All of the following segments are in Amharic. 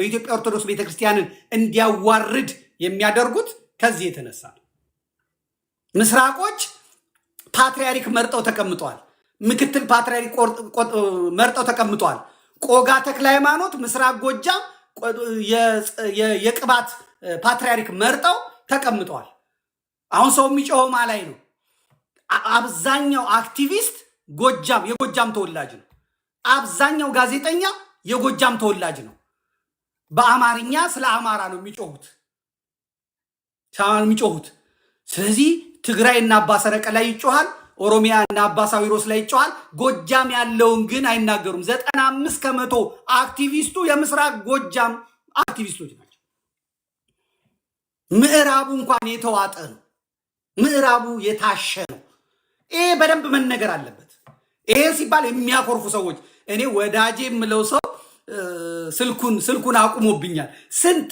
የኢትዮጵያ ኦርቶዶክስ ቤተክርስቲያንን እንዲያዋርድ የሚያደርጉት ከዚህ የተነሳ ነው። ምስራቆች ፓትርያርክ መርጠው ተቀምጠዋል። ምክትል ፓትርያርክ መርጠው ተቀምጠዋል። ቆጋ ተክለ ሃይማኖት ምስራቅ ጎጃም የቅባት ፓትርያርክ መርጠው ተቀምጠዋል። አሁን ሰው የሚጮኸው ማላይ ነው። አብዛኛው አክቲቪስት የጎጃም ተወላጅ ነው። አብዛኛው ጋዜጠኛ የጎጃም ተወላጅ ነው። በአማርኛ ስለ አማራ ነው የሚጮሁት። ስለዚህ ትግራይ እና አባ ሰረቀ ላይ ይጮሃል፣ ኦሮሚያ እና አባ ሳዊሮስ ላይ ይጮሃል። ጎጃም ያለውን ግን አይናገሩም። 95% አክቲቪስቱ የምስራቅ ጎጃም አክቲቪስቶች ናቸው። ምዕራቡ እንኳን የተዋጠ ነው። ምዕራቡ የታሸ ነው። ይሄ በደንብ መነገር አለበት። ይሄ ሲባል የሚያኮርፉ ሰዎች እኔ ወዳጄ የምለው ሰው ስልኩን አቁሞብኛል። ስንት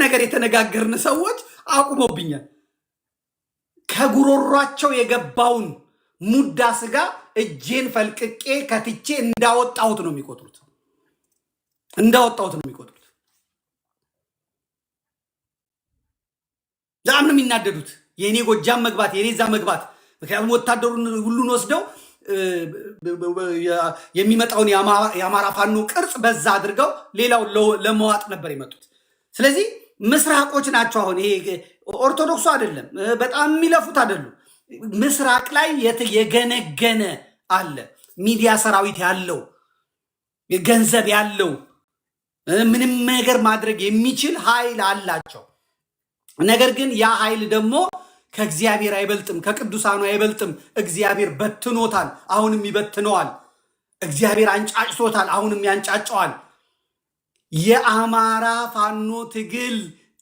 ነገር የተነጋገርን ሰዎች አቁሞብኛል። ከጉሮሯቸው የገባውን ሙዳ ስጋ እጄን ፈልቅቄ ከትቼ እንዳወጣሁት ነው የሚቆጥሩት። በጣም ነው የሚናደዱት። የእኔ ጎጃም መግባት የኔ እዛ መግባት። ምክንያቱም ወታደሩን ሁሉን ወስደው የሚመጣውን የአማራ ፋኖ ቅርጽ በዛ አድርገው ሌላው ለመዋጥ ነበር የመጡት። ስለዚህ ምስራቆች ናቸው። አሁን ይሄ ኦርቶዶክሱ አይደለም፣ በጣም የሚለፉት አይደሉም። ምስራቅ ላይ የገነገነ አለ፣ ሚዲያ ሰራዊት ያለው ገንዘብ ያለው ምንም ነገር ማድረግ የሚችል ኃይል አላቸው። ነገር ግን ያ ኃይል ደግሞ ከእግዚአብሔር አይበልጥም፣ ከቅዱሳኑ አይበልጥም። እግዚአብሔር በትኖታል፣ አሁንም ይበትነዋል። እግዚአብሔር አንጫጭቶታል፣ አሁንም ያንጫጨዋል። የአማራ ፋኖ ትግል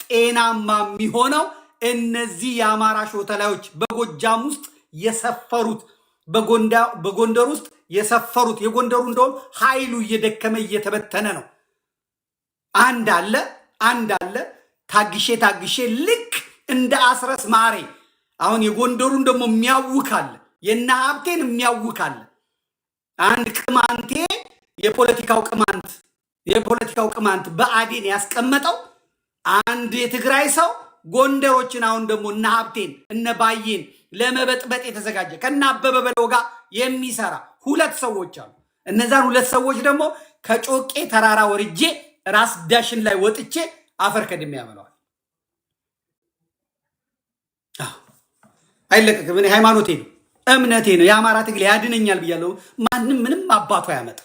ጤናማ የሚሆነው እነዚህ የአማራ ሾተላዮች በጎጃም ውስጥ የሰፈሩት፣ በጎንደር ውስጥ የሰፈሩት፣ የጎንደሩ እንደውም ኃይሉ እየደከመ እየተበተነ ነው። አንድ አለ ታግሼ ልክ እንደ አስረስ ማሬ። አሁን የጎንደሩን ደግሞ የሚያውካል፣ የነ ሀብቴን የሚያውካል። አንድ ቅማንቴ የፖለቲካው ቅማንት በአዴን ያስቀመጠው አንድ የትግራይ ሰው ጎንደሮችን አሁን ደግሞ እነ ሀብቴን እነ ባዬን ለመበጥበጥ የተዘጋጀ ከነ አበበ በለው ጋር የሚሰራ ሁለት ሰዎች አሉ። እነዛን ሁለት ሰዎች ደግሞ ከጮቄ ተራራ ወርጄ ራስ ዳሽን ላይ ወጥቼ አፈር ከድሜ ያመለዋል። አይለቀቅም። እኔ ሃይማኖቴ ነው፣ እምነቴ ነው። የአማራ ትግል ያድነኛል ብያለሁ። ማንም ምንም አባቱ ያመጣ።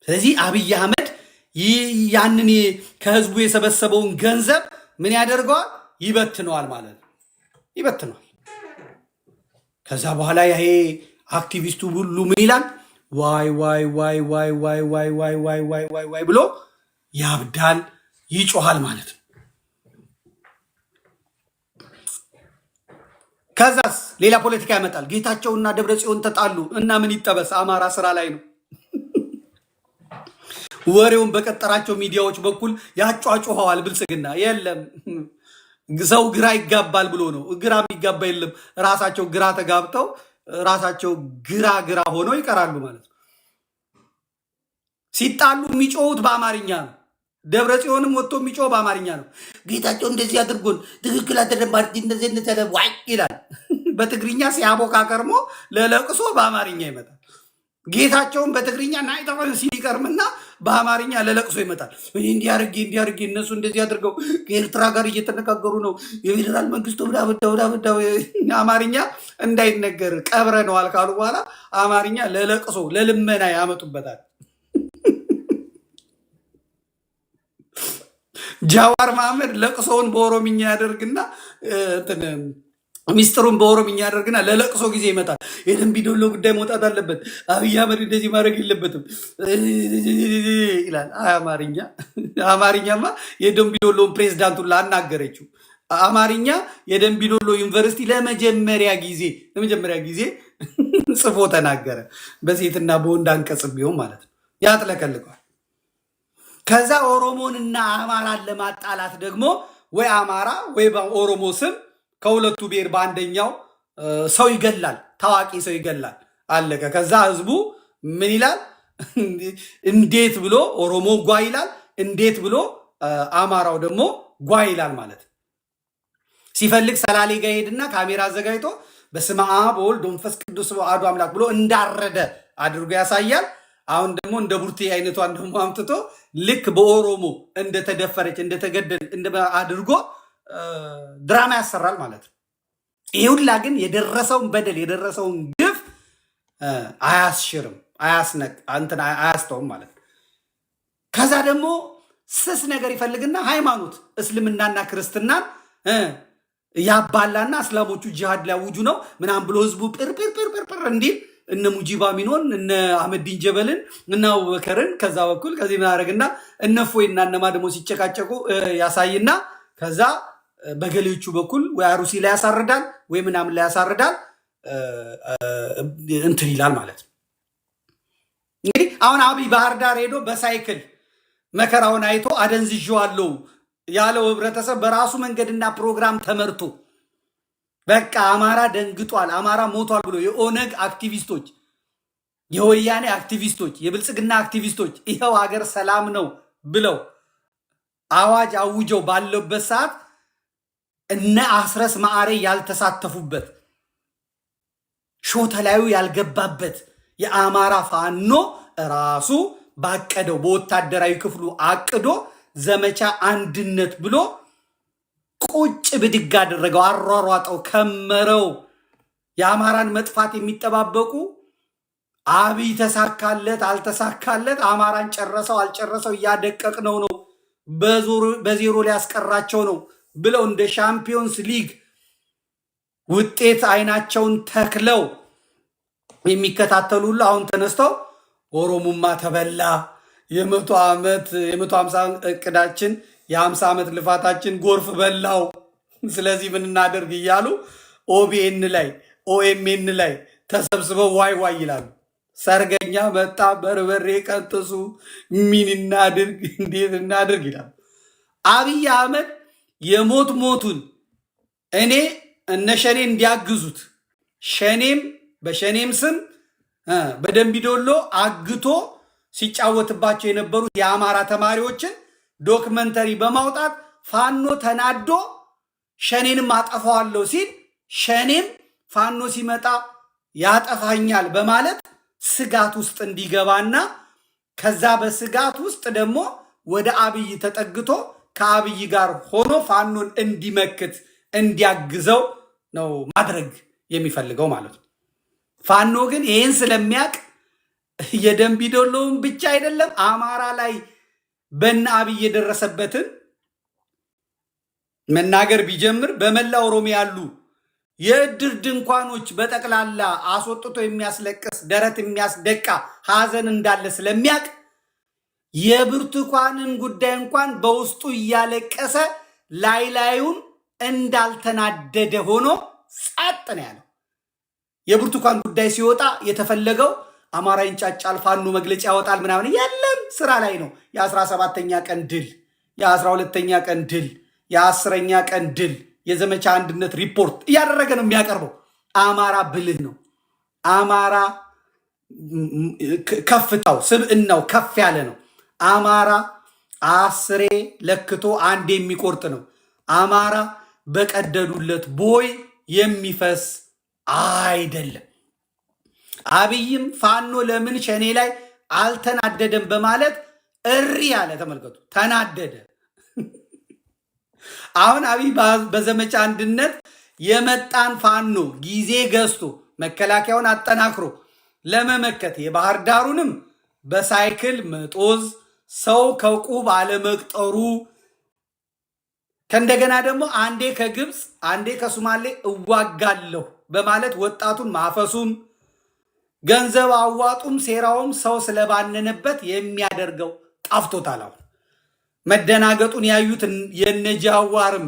ስለዚህ አብይ አህመድ ያንን ከህዝቡ የሰበሰበውን ገንዘብ ምን ያደርገዋል? ይበትነዋል ማለት ነው። ይበትነዋል። ከዛ በኋላ ይሄ አክቲቪስቱ ሁሉ ምን ይላል? ዋይ ብሎ ያብዳል፣ ይጮሃል ማለት ነው። ከዛስ ሌላ ፖለቲካ ያመጣል። ጌታቸውና ደብረጽዮን ተጣሉ እና ምን ይጠበስ? አማራ ስራ ላይ ነው። ወሬውን በቀጠራቸው ሚዲያዎች በኩል ያጫጩኸዋል። ብልጽግና የለም ሰው ግራ ይጋባል ብሎ ነው። ግራ የሚጋባ የለም። ራሳቸው ግራ ተጋብተው ራሳቸው ግራ ሆነው ይቀራሉ ማለት ነው። ሲጣሉ የሚጮሁት በአማርኛ ነው። ደብረጽዮንም ወጥቶ የሚጮህ በአማርኛ ነው። ጌታቸው እንደዚህ አድርጎን ትክክል አደረባር እንደዚህ ዋይ ይላል። በትግርኛ ሲያቦካ ከርሞ ለለቅሶ በአማርኛ ይመጣል። ጌታቸውን በትግርኛ ናይተፈን ሲቀርምና በአማርኛ ለለቅሶ ይመጣል። እንዲያርጌ እነሱ እንደዚህ አድርገው ከኤርትራ ጋር እየተነጋገሩ ነው፣ የፌዴራል መንግስቱ አማርኛ እንዳይነገር ቀብረ ነው አልካሉ በኋላ አማርኛ ለለቅሶ ለልመና ያመጡበታል። ጃዋር መሐመድ ለቅሶውን በኦሮምኛ ያደርግና ሚስጥሩን በኦሮምኛ ያደርግና ለለቅሶ ጊዜ ይመጣል። የደንቢ ዶሎ ጉዳይ መውጣት አለበት፣ አብይ አህመድ እንደዚህ ማድረግ የለበትም ይላል። አማርኛማ የደንቢ ዶሎውን ፕሬዝዳንቱን ላናገረችው አማርኛ የደንቢ ዶሎ ዩኒቨርሲቲ ለመጀመሪያ ጊዜ ጽፎ ተናገረ። በሴትና በወንድ አንቀጽ ቢሆን ማለት ነው። ያጥለቀልቀዋል። ከዛ ኦሮሞንና አማራን ለማጣላት ደግሞ ወይ አማራ ወይ በኦሮሞ ስም ከሁለቱ ብሔር በአንደኛው ሰው ይገላል፣ ታዋቂ ሰው ይገላል። አለቀ። ከዛ ህዝቡ ምን ይላል? እንዴት ብሎ ኦሮሞ ጓ ይላል፣ እንዴት ብሎ አማራው ደግሞ ጓ ይላል ማለት ሲፈልግ ሰላሌ ጋር ሄድና ካሜራ አዘጋጅቶ በስመ አብ ወወልድ ወመንፈስ ቅዱስ አሐዱ አምላክ ብሎ እንዳረደ አድርጎ ያሳያል። አሁን ደግሞ እንደ ቡርቴ አይነቷን ደግሞ አምጥቶ ልክ በኦሮሞ እንደተደፈረች እንደተገደል አድርጎ ድራማ ያሰራል ማለት ነው። ይሄ ሁላ ግን የደረሰውን በደል የደረሰውን ግፍ አያስሽርም፣ አያስተውም ማለት ነው። ከዛ ደግሞ ስስ ነገር ይፈልግና ሃይማኖት እስልምናና ክርስትናን ያባላና እስላሞቹ ጂሃድ ሊያውጁ ነው ምናምን ብሎ ህዝቡ ጵር እንዲል እነ ሙጂባ ሚኖን እነ አህመዲን ጀበልን እና አቡበከርን ከዛ በኩል ከዚህ ምን አደረግና እነ ፎይና እነማ ደግሞ ሲጨቃጨቁ ያሳይና ከዛ በገሌዎቹ በኩል ወይ አሩሲ ላይ ያሳርዳል ወይ ምናምን ላይ ያሳርዳል እንትን ይላል ማለት ነው። እንግዲህ አሁን አብይ ባህር ዳር ሄዶ በሳይክል መከራውን አይቶ አደንዝዤዋለሁ ያለው ህብረተሰብ በራሱ መንገድና ፕሮግራም ተመርቶ በቃ አማራ ደንግጧል፣ አማራ ሞቷል ብሎ የኦነግ አክቲቪስቶች፣ የወያኔ አክቲቪስቶች፣ የብልጽግና አክቲቪስቶች ይኸው ሀገር ሰላም ነው ብለው አዋጅ አውጀው ባለበት ሰዓት እነ አስረስ ማዕሬ ያልተሳተፉበት ሾተላዩ ያልገባበት የአማራ ፋኖ ራሱ ባቀደው በወታደራዊ ክፍሉ አቅዶ ዘመቻ አንድነት ብሎ ቁጭ ብድግ አደረገው፣ አሯሯጠው፣ ከመረው። የአማራን መጥፋት የሚጠባበቁ አብይ ተሳካለት አልተሳካለት፣ አማራን ጨረሰው አልጨረሰው፣ እያደቀቅነው ነው፣ በዜሮ ሊያስቀራቸው ነው ብለው እንደ ሻምፒዮንስ ሊግ ውጤት አይናቸውን ተክለው የሚከታተሉላ አሁን ተነስተው ኦሮሙማ ተበላ፣ የ150 እቅዳችን የ50 ዓመት ልፋታችን ጎርፍ በላው፣ ስለዚህ ምን እናደርግ እያሉ ኦቢኤን ላይ ኦኤምኤን ላይ ተሰብስበው ዋይ ዋይ ይላሉ። ሰርገኛ መጣ፣ በርበሬ ቀንጥሱ፣ ምን እናድርግ፣ እንዴት እናድርግ ይላሉ። አብይ አህመድ የሞት ሞቱን እኔ እነ ሸኔ እንዲያግዙት ሸኔም በሸኔም ስም በደንቢዶሎ አግቶ ሲጫወትባቸው የነበሩት የአማራ ተማሪዎችን ዶክመንተሪ በማውጣት ፋኖ ተናዶ ሸኔንም አጠፋዋለሁ ሲል ሸኔም ፋኖ ሲመጣ ያጠፋኛል በማለት ስጋት ውስጥ እንዲገባና ከዛ በስጋት ውስጥ ደግሞ ወደ አብይ ተጠግቶ ከአብይ ጋር ሆኖ ፋኖን እንዲመክት እንዲያግዘው ነው ማድረግ የሚፈልገው ማለት ነው። ፋኖ ግን ይህን ስለሚያቅ የደንቢዶሎውን ብቻ አይደለም አማራ ላይ በነ አብይ የደረሰበትን መናገር ቢጀምር በመላ ኦሮሚያ ያሉ የእድር ድንኳኖች በጠቅላላ አስወጥቶ የሚያስለቅስ ደረት የሚያስደቃ ሀዘን እንዳለ ስለሚያቅ የብርቱካንን ጉዳይ እንኳን በውስጡ እያለቀሰ ላዩን እንዳልተናደደ ሆኖ ጸጥ ነው ያለው። የብርቱካን ጉዳይ ሲወጣ የተፈለገው አማራ ይንጫጫል፣ ፋኖ መግለጫ ያወጣል ምናምን የለም፣ ስራ ላይ ነው። የ17ኛ ቀን ድል፣ የ12ኛ ቀን ድል፣ የ10ኛ ቀን ድል፣ የዘመቻ አንድነት ሪፖርት እያደረገ ነው የሚያቀርበው። አማራ ብልህ ነው። አማራ ከፍታው ስብዕናው ከፍ ያለ ነው። አማራ አስሬ ለክቶ አንድ የሚቆርጥ ነው። አማራ በቀደዱለት ቦይ የሚፈስ አይደለም። አብይም ፋኖ ለምን ሸኔ ላይ አልተናደደም በማለት እሪ ያለ ተመልከቱ፣ ተናደደ። አሁን አብይ በዘመቻ አንድነት የመጣን ፋኖ ጊዜ ገዝቶ መከላከያውን አጠናክሮ ለመመከት የባህር ዳሩንም በሳይክል መጦዝ ሰው ከቁብ አለመቅጠሩ ከእንደገና ደግሞ አንዴ ከግብፅ አንዴ ከሶማሌ እዋጋለሁ በማለት ወጣቱን ማፈሱም ገንዘብ አዋጡም ሴራውም ሰው ስለባነነበት የሚያደርገው ጠፍቶታል። አሁን መደናገጡን ያዩት የነጃዋርም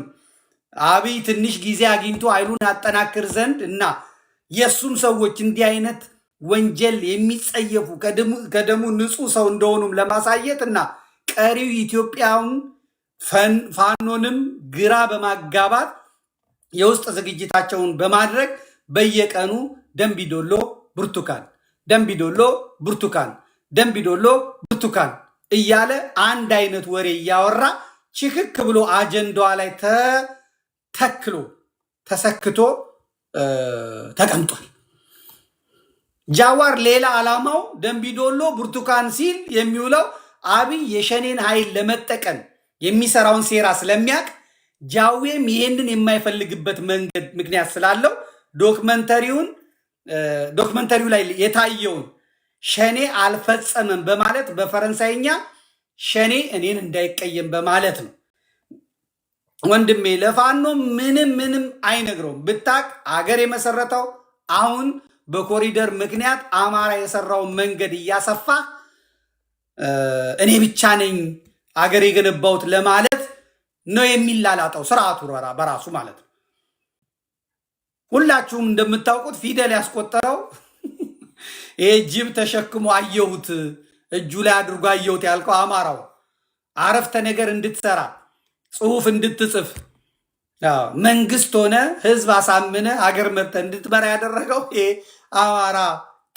አብይ ትንሽ ጊዜ አግኝቶ ኃይሉን ያጠናክር ዘንድ እና የሱም ሰዎች እንዲህ አይነት ወንጀል የሚጸየፉ ከደሙ ንጹህ ሰው እንደሆኑም ለማሳየት እና ቀሪው ኢትዮጵያውን ፋኖንም ግራ በማጋባት የውስጥ ዝግጅታቸውን በማድረግ በየቀኑ ደንቢዶሎ ብርቱካን፣ ደንቢዶሎ ብርቱካን፣ ደንቢዶሎ ብርቱካን እያለ አንድ አይነት ወሬ እያወራ ችክክ ብሎ አጀንዳዋ ላይ ተተክሎ ተሰክቶ ተቀምጧል። ጃዋር ሌላ ዓላማው ደንቢዶሎ ብርቱካን ሲል የሚውለው አብይ የሸኔን ኃይል ለመጠቀም የሚሰራውን ሴራ ስለሚያቅ ጃዌም ይሄንን የማይፈልግበት መንገድ ምክንያት ስላለው ዶክመንተሪው ላይ የታየውን ሸኔ አልፈጸመም በማለት በፈረንሳይኛ ሸኔ እኔን እንዳይቀየም በማለት ነው። ወንድሜ ለፋኖ ምንም አይነግረውም። ብታቅ አገር የመሰረተው አሁን በኮሪደር ምክንያት አማራ የሰራውን መንገድ እያሰፋ እኔ ብቻ ነኝ አገር የገነባሁት ለማለት ነው የሚላላጠው ስርዓቱ በራሱ ማለት ነው። ሁላችሁም እንደምታውቁት ፊደል ያስቆጠረው ይሄ ጅብ ተሸክሞ አየሁት እጁ ላይ አድርጎ አየሁት ያልከው አማራው አረፍተ ነገር እንድትሰራ ጽሁፍ እንድትጽፍ መንግስት ሆነ ህዝብ አሳምነ ሀገር መርተ እንድትመራ ያደረገው ይሄ አማራ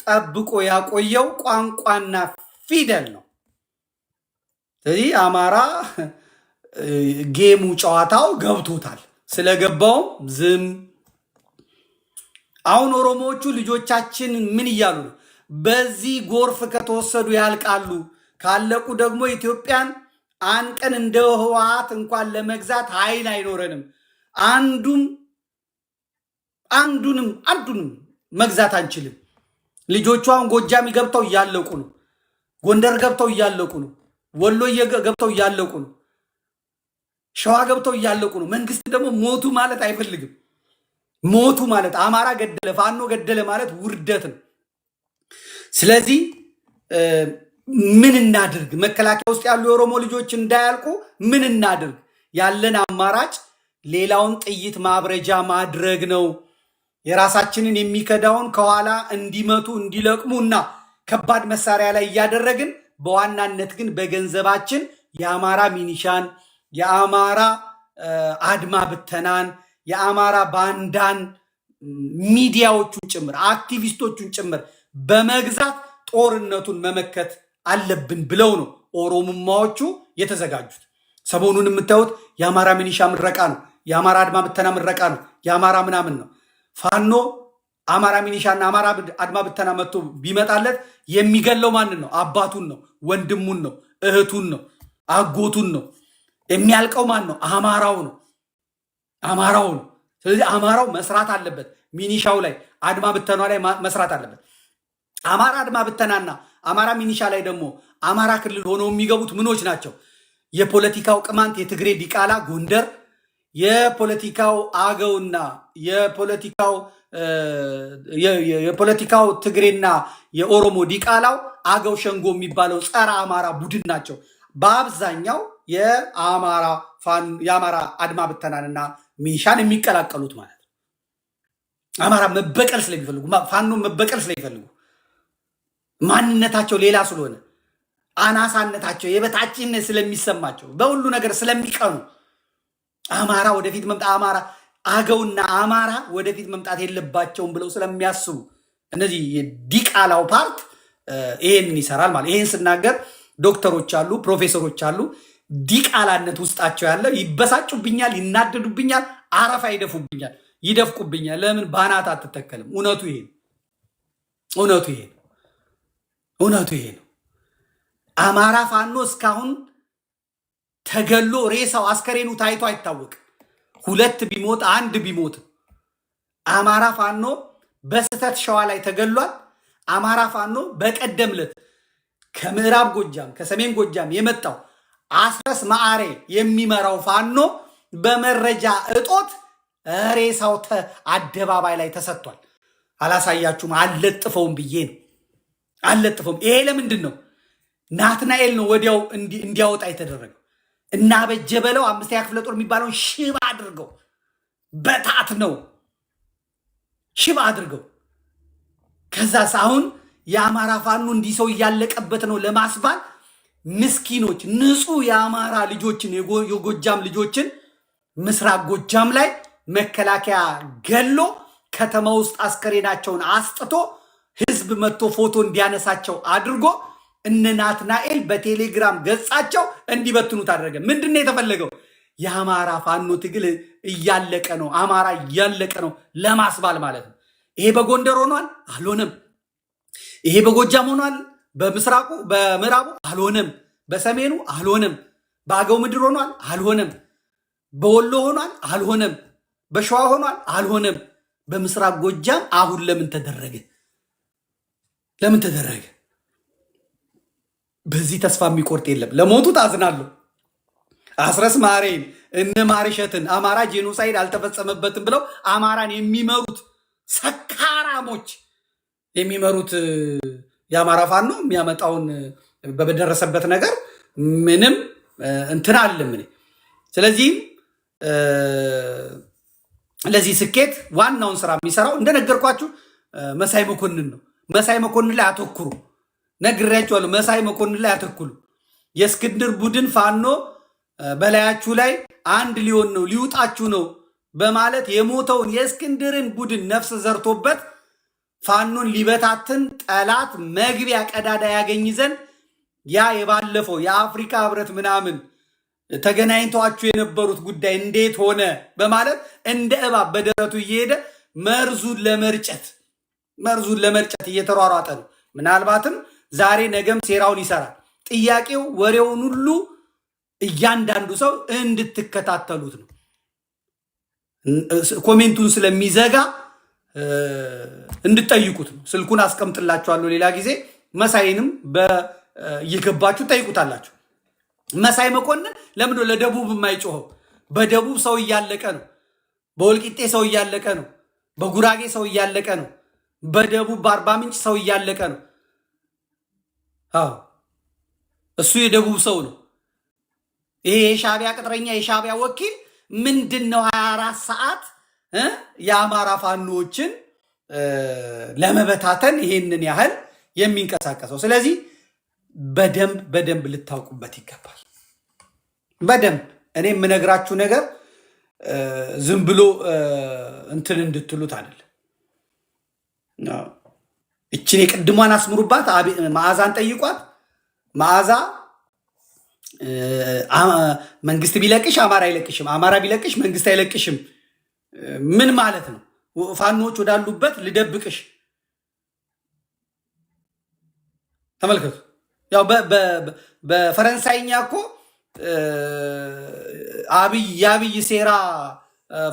ጠብቆ ያቆየው ቋንቋና ፊደል ነው። ስለዚህ አማራ ጌሙ ጨዋታው ገብቶታል። ስለገባውም ዝም። አሁን ኦሮሞዎቹ ልጆቻችን ምን እያሉ ነው? በዚህ ጎርፍ ከተወሰዱ ያልቃሉ፣ ካለቁ ደግሞ ኢትዮጵያን አንቀን እንደ ህወሓት እንኳን ለመግዛት ኃይል አይኖረንም፣ አንዱንም መግዛት አንችልም። ልጆቹ አሁን ጎጃም ገብተው እያለቁ ነው፣ ጎንደር ገብተው እያለቁ ነው፣ ወሎ ገብተው እያለቁ ነው፣ ሸዋ ገብተው እያለቁ ነው። መንግስት ደግሞ ሞቱ ማለት አይፈልግም። ሞቱ ማለት አማራ ገደለ ፋኖ ገደለ ማለት ውርደት ነው። ስለዚህ ምን እናድርግ? መከላከያ ውስጥ ያሉ የኦሮሞ ልጆች እንዳያልቁ ምን እናድርግ? ያለን አማራጭ ሌላውን ጥይት ማብረጃ ማድረግ ነው። የራሳችንን የሚከዳውን ከኋላ እንዲመቱ እንዲለቅሙና ከባድ መሳሪያ ላይ እያደረግን በዋናነት ግን በገንዘባችን የአማራ ሚኒሻን፣ የአማራ አድማ ብተናን፣ የአማራ ባንዳን ሚዲያዎቹን ጭምር አክቲቪስቶቹን ጭምር በመግዛት ጦርነቱን መመከት አለብን ብለው ነው ኦሮሞማዎቹ የተዘጋጁት። ሰሞኑን የምታዩት የአማራ ሚኒሻ ምረቃ ነው፣ የአማራ አድማ ብተና ምረቃ ነው፣ የአማራ ምናምን ነው። ፋኖ አማራ ሚኒሻና አማራ አድማ ብተና መጥቶ ቢመጣለት የሚገለው ማንን ነው? አባቱን ነው፣ ወንድሙን ነው፣ እህቱን ነው፣ አጎቱን ነው። የሚያልቀው ማን ነው? አማራው ነው፣ አማራው ነው። ስለዚህ አማራው መስራት አለበት። ሚኒሻው ላይ አድማ ብተና ላይ መስራት አለበት። አማራ አድማ ብተናና አማራ ሚኒሻ ላይ ደግሞ አማራ ክልል ሆነው የሚገቡት ምኖች ናቸው? የፖለቲካው ቅማንት የትግሬ ዲቃላ ጎንደር፣ የፖለቲካው አገውና የፖለቲካው ትግሬና የኦሮሞ ዲቃላው አገው ሸንጎ የሚባለው ጸረ አማራ ቡድን ናቸው። በአብዛኛው የአማራ አድማ ብተናንና ሚኒሻን የሚቀላቀሉት ማለት ነው። አማራ መበቀል ስለሚፈልጉ ፋኖ መበቀል ስለሚፈልጉ ማንነታቸው ሌላ ስለሆነ አናሳነታቸው የበታችነት ስለሚሰማቸው በሁሉ ነገር ስለሚቀኑ አማራ ወደፊት መምጣት አማራ አገውና አማራ ወደፊት መምጣት የለባቸውም ብለው ስለሚያስቡ እነዚህ የዲቃላው ፓርት ይሄንን ይሰራል ማለት። ይሄን ስናገር ዶክተሮች አሉ፣ ፕሮፌሰሮች አሉ። ዲቃላነት ውስጣቸው ያለ ይበሳጩብኛል፣ ይናደዱብኛል፣ አረፋ ይደፉብኛል፣ ይደፍቁብኛል። ለምን ባናት አትተከልም? እውነቱ ይሄ ነው። እውነቱ ይሄ ነው። አማራ ፋኖ እስካሁን ተገሎ ሬሳው አስከሬኑ ታይቶ አይታወቅም። ሁለት ቢሞት አንድ ቢሞት አማራ ፋኖ በስተት ሸዋ ላይ ተገሏል። አማራ ፋኖ በቀደምለት ከምዕራብ ጎጃም ከሰሜን ጎጃም የመጣው አስረስ ማዕሬ የሚመራው ፋኖ በመረጃ እጦት ሬሳው አደባባይ ላይ ተሰጥቷል። አላሳያችሁም? አልለጥፈውም ብዬ ነው። አልለጥፈውም። ይሄ ለምንድን ነው? ናትናኤል ነው ወዲያው እንዲያወጣ የተደረገው። እና በጀበለው 5ኛ ክፍለ ጦር የሚባለውን ሽባ አድርገው በታት ነው ሽባ አድርገው። ከዛስ አሁን የአማራ ፋኖ እንዲህ ሰው እያለቀበት ነው ለማስባል ምስኪኖች ንጹህ የአማራ ልጆችን የጎጃም ልጆችን ምስራቅ ጎጃም ላይ መከላከያ ገሎ ከተማ ውስጥ አስከሬናቸውን አስጥቶ ህዝብ መጥቶ ፎቶ እንዲያነሳቸው አድርጎ እነ ናትናኤል በቴሌግራም ገጻቸው እንዲበትኑት አደረገ። ምንድነው የተፈለገው? የአማራ ፋኖ ትግል እያለቀ ነው፣ አማራ እያለቀ ነው ለማስባል ማለት ነው። ይሄ በጎንደር ሆኗል፣ አልሆነም። ይሄ በጎጃም ሆኗል፣ በምስራቁ በምዕራቡ አልሆነም፣ በሰሜኑ አልሆነም፣ በአገው ምድር ሆኗል፣ አልሆነም፣ በወሎ ሆኗል፣ አልሆነም፣ በሸዋ ሆኗል፣ አልሆነም። በምስራቅ ጎጃም አሁን ለምን ተደረገ? ለምን ተደረገ? በዚህ ተስፋ የሚቆርጥ የለም። ለሞቱት አዝናለሁ። አስረስ ማሬን እነ ማርሸትን አማራ ጄኖሳይድ አልተፈጸመበትም ብለው አማራን የሚመሩት ሰካራሞች የሚመሩት የአማራ ፋኖ የሚያመጣውን በደረሰበት ነገር ምንም እንትን አለም። ስለዚህም ለዚህ ስኬት ዋናውን ስራ የሚሰራው እንደነገርኳችሁ መሳይ መኮንን ነው። መሳይ መኮንን ላይ አተኩሩ። ነግሬያችኋለሁ። መሳይ መኮንን ላይ አተኩሉ። የእስክንድር ቡድን ፋኖ በላያችሁ ላይ አንድ ሊሆን ነው ሊውጣችሁ ነው በማለት የሞተውን የእስክንድርን ቡድን ነፍስ ዘርቶበት ፋኖን ሊበታትን ጠላት መግቢያ ቀዳዳ ያገኝ ዘንድ ያ የባለፈው የአፍሪካ ህብረት ምናምን ተገናኝተዋችሁ የነበሩት ጉዳይ እንዴት ሆነ በማለት እንደ እባብ በደረቱ እየሄደ መርዙን ለመርጨት እየተሯሯጠ ነው። ምናልባትም ዛሬ ነገም ሴራውን ይሰራል። ጥያቄው ወሬውን ሁሉ እያንዳንዱ ሰው እንድትከታተሉት ነው። ኮሜንቱን ስለሚዘጋ እንድትጠይቁት ነው። ስልኩን አስቀምጥላችኋለሁ ሌላ ጊዜ። መሳይንም እየገባችሁ ጠይቁታላችሁ። መሳይ መኮንን ለምን ለደቡብ የማይጮኸው? በደቡብ ሰው እያለቀ ነው። በወልቂጤ ሰው እያለቀ ነው። በጉራጌ ሰው እያለቀ ነው። በደቡብ በአርባ ምንጭ ሰው እያለቀ ነው። አዎ እሱ የደቡብ ሰው ነው። ይሄ የሻቢያ ቅጥረኛ የሻቢያ ወኪል ምንድነው 24 ሰዓት የአማራ ፋኖዎችን ለመበታተን ይሄንን ያህል የሚንቀሳቀሰው? ስለዚህ በደንብ ልታውቁበት ይገባል። በደንብ እኔ የምነግራችሁ ነገር ዝም ብሎ እንትን እንድትሉት አይደለም። እችን የቅድሟን አስምሩባት። መዓዛን ጠይቋት። መዓዛ መንግስት ቢለቅሽ አማራ አይለቅሽም፣ አማራ ቢለቅሽ መንግስት አይለቅሽም ምን ማለት ነው? ፋኖች ወዳሉበት ልደብቅሽ። ተመልከቱ። ያው በፈረንሳይኛ እኮ የአብይ ሴራ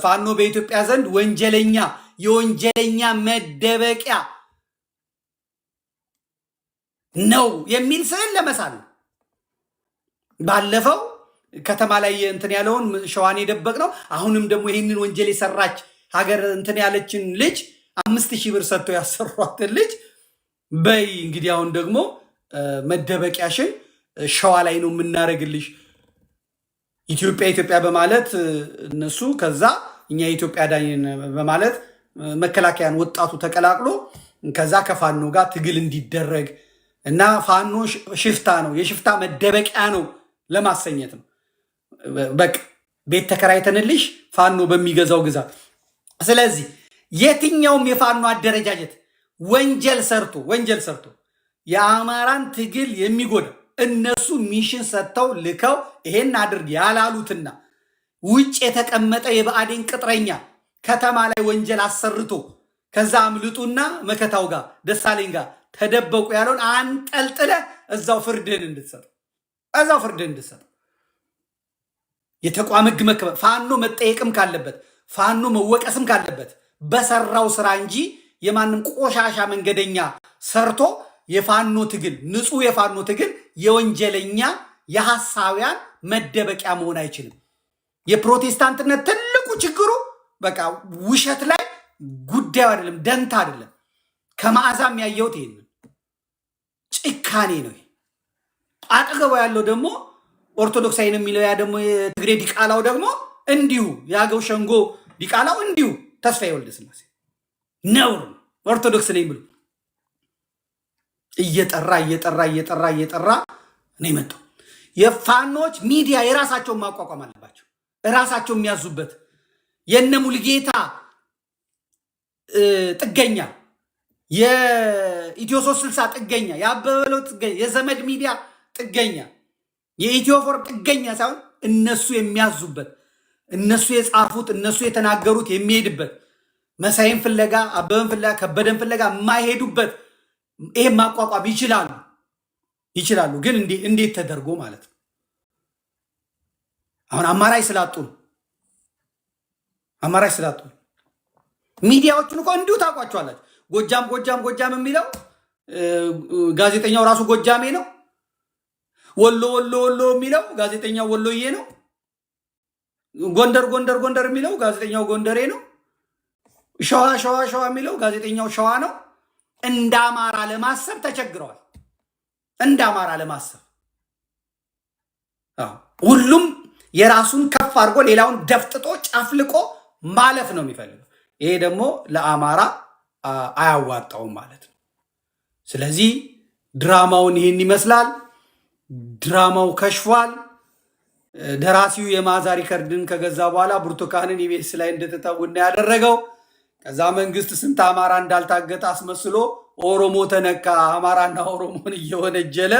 ፋኖ በኢትዮጵያ ዘንድ ወንጀለኛ፣ የወንጀለኛ መደበቂያ ነው የሚል ስዕል ለመሳል ነው። ባለፈው ከተማ ላይ እንትን ያለውን ሸዋን የደበቅ ነው። አሁንም ደግሞ ይህንን ወንጀል የሰራች ሀገር እንትን ያለችን ልጅ 5000 ብር ሰጥተው ያሰሯትን ልጅ በይ እንግዲህ አሁን ደግሞ መደበቂያሽን ሸዋ ላይ ነው የምናደርግልሽ፣ ኢትዮጵያ በማለት እነሱ ከዛ እኛ የኢትዮጵያ ዳኝን በማለት መከላከያን ወጣቱ ተቀላቅሎ ከዛ ከፋኖ ጋር ትግል እንዲደረግ እና ፋኖ ሽፍታ ነው የሽፍታ መደበቂያ ነው ለማሰኘት ነው። በቃ ቤት ተከራይተንልሽ ፋኖ በሚገዛው ግዛ። ስለዚህ የትኛውም የፋኖ አደረጃጀት ወንጀል ሰርቶ የአማራን ትግል የሚጎዳ እነሱ ሚሽን ሰጥተው ልከው ይሄን አድርግ ያላሉትና ውጭ የተቀመጠ የብአዴን ቅጥረኛ ከተማ ላይ ወንጀል አሰርቶ ከዛ አምልጡና መከታው ጋር ደሳለኝ ጋር ተደበቁ ያለውን አንጠልጥለ እዛው ፍርድህን እንድትሰጥ የተቋም ህግ መከበር ፋኖ መጠየቅም ካለበት ፋኖ መወቀስም ካለበት በሰራው ስራ እንጂ የማንም ቆሻሻ መንገደኛ ሰርቶ የፋኖ ትግል ንጹህ የፋኖ ትግል የወንጀለኛ የሐሳውያን መደበቂያ መሆን አይችልም። የፕሮቴስታንትነት ትልቁ ችግሩ በቃ ውሸት ላይ ጉዳዩ አይደለም፣ ደንታ አይደለም። ከመዓዛም ያየሁት ይሄን ጭካኔ ነው። አጠገቡ ያለው ደግሞ ኦርቶዶክሳዊ ነው የሚለው ያ ደግሞ የትግሬ ዲቃላው ደግሞ እንዲሁ የአገው ሸንጎ ዲቃላው እንዲሁ ተስፋዬ ወልደስላሴ ነውር ኦርቶዶክስ ነኝ ብሎ እየጠራ ነው የመጣው። የፋኖች ሚዲያ የራሳቸውን ማቋቋም አለባቸው፣ ራሳቸው የሚያዙበት። የነ ሙልጌታ ጥገኛ የኢትዮ 360 ጥገኛ፣ የአበበለው ጥገኛ፣ የዘመድ ሚዲያ ጥገኛ፣ የኢትዮፎርም ጥገኛ ሳይሆን እነሱ የሚያዙበት እነሱ የጻፉት እነሱ የተናገሩት የሚሄድበት መሳይን ፍለጋ አበበን ፍለጋ ከበደን ፍለጋ የማይሄዱበት ይሄ ማቋቋም ይችላሉ። ግን እንዴት ተደርጎ ማለት ነው? አሁን አማራጭ ስላጡ ሚዲያዎቹን እኮ እንዲሁ ታውቋቸዋላችሁ። ጎጃም የሚለው ጋዜጠኛው ራሱ ጎጃሜ ነው። ወሎ የሚለው ጋዜጠኛው ወሎዬ ነው። ጎንደር የሚለው ጋዜጠኛው ጎንደሬ ነው። ሸዋ የሚለው ጋዜጠኛው ሸዋ ነው። እንደ አማራ ለማሰብ ተቸግረዋል። እንደ አማራ ለማሰብ ሁሉም የራሱን ከፍ አድርጎ ሌላውን ደፍጥጦ ጨፍልቆ ማለፍ ነው የሚፈልገው። ይሄ ደግሞ ለአማራ አያዋጣውም ማለት ነው። ስለዚህ ድራማውን ይህን ይመስላል። ድራማው ከሽፏል። ደራሲው የማዛ ሪከርድን ከገዛ በኋላ ብርቱካንን ኢቢኤስ ላይ እንደተተውና ያደረገው ከዛ መንግስት ስንት አማራ እንዳልታገጠ አስመስሎ ኦሮሞ ተነካ አማራና ኦሮሞን እየወነጀለ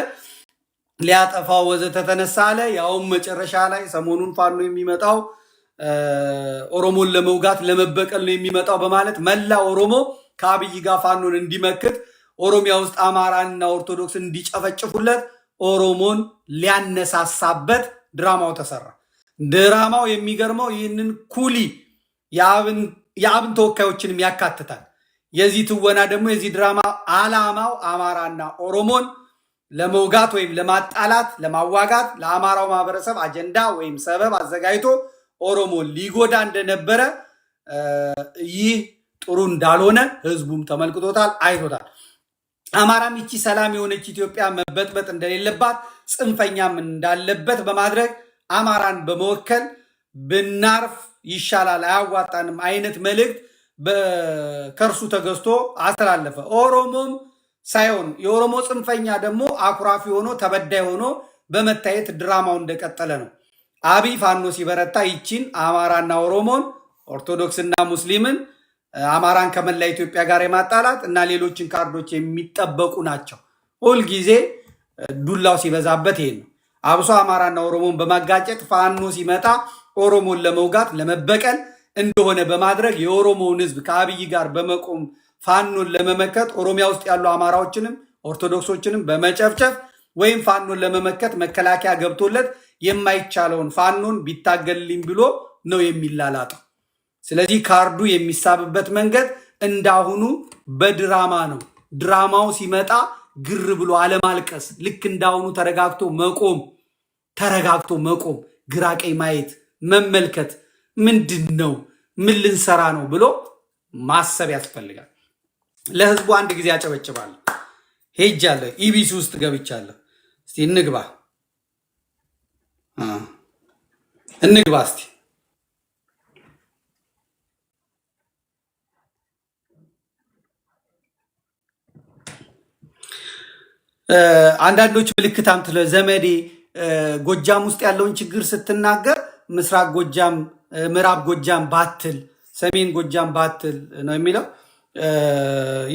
ሊያጠፋው ወዘተ ተነሳ አለ። ያውም መጨረሻ ላይ ሰሞኑን ፋኖ የሚመጣው ኦሮሞን ለመውጋት ለመበቀል ነው የሚመጣው በማለት መላ ኦሮሞ ከአብይ ጋር ፋኖን እንዲመክት ኦሮሚያ ውስጥ አማራና ኦርቶዶክስ እንዲጨፈጭፉለት ኦሮሞን ሊያነሳሳበት ድራማው ተሰራ። ድራማው የሚገርመው ይህንን ኩሊ የአብን ተወካዮችንም ያካትታል። የዚህ ትወና ደግሞ የዚህ ድራማ ዓላማው አማራና ኦሮሞን ለመውጋት ወይም ለማጣላት ለማዋጋት ለአማራው ማህበረሰብ አጀንዳ ወይም ሰበብ አዘጋጅቶ ኦሮሞን ሊጎዳ እንደነበረ ይህ ጥሩ እንዳልሆነ ህዝቡም ተመልክቶታል፣ አይቶታል። አማራም ይቺ ሰላም የሆነች ኢትዮጵያ መበጥበጥ እንደሌለባት ጽንፈኛም እንዳለበት በማድረግ አማራን በመወከል ብናርፍ ይሻላል አያዋጣንም አይነት መልእክት ከእርሱ ተገዝቶ አስተላለፈ። ኦሮሞም ሳይሆን የኦሮሞ ጽንፈኛ ደግሞ አኩራፊ ሆኖ ተበዳይ ሆኖ በመታየት ድራማው እንደቀጠለ ነው። አብይ ፋኖ ሲበረታ ይቺን አማራና ኦሮሞን ኦርቶዶክስና ሙስሊምን አማራን ከመላ ኢትዮጵያ ጋር የማጣላት እና ሌሎችን ካርዶች የሚጠበቁ ናቸው። ሁልጊዜ ዱላው ሲበዛበት ይሄ ነው። አብሶ አማራና ኦሮሞን በማጋጨት ፋኖ ሲመጣ ኦሮሞን ለመውጋት ለመበቀል እንደሆነ በማድረግ የኦሮሞውን ህዝብ ከአብይ ጋር በመቆም ፋኖን ለመመከት ኦሮሚያ ውስጥ ያሉ አማራዎችንም ኦርቶዶክሶችንም በመጨፍጨፍ ወይም ፋኖን ለመመከት መከላከያ ገብቶለት የማይቻለውን ፋኖን ቢታገልልኝ ብሎ ነው የሚላላጠው። ስለዚህ ካርዱ የሚሳብበት መንገድ እንዳሁኑ በድራማ ነው። ድራማው ሲመጣ ግር ብሎ አለማልቀስ፣ ልክ እንዳሁኑ ተረጋግቶ መቆም፣ ግራ ቀኝ ማየት፣ መመልከት፣ ምንድን ነው ምን ልንሰራ ነው ብሎ ማሰብ ያስፈልጋል። ለህዝቡ አንድ ጊዜ አጨበጭባለሁ። ሄጃለሁ፣ ኢቢሲ ውስጥ ገብቻለሁ። እስቲ እንግባ እስቲ አንዳንዶች ምልክት አምጥለ ዘመዴ ጎጃም ውስጥ ያለውን ችግር ስትናገር ምስራቅ ጎጃም፣ ምዕራብ ጎጃም ባትል፣ ሰሜን ጎጃም ባትል ነው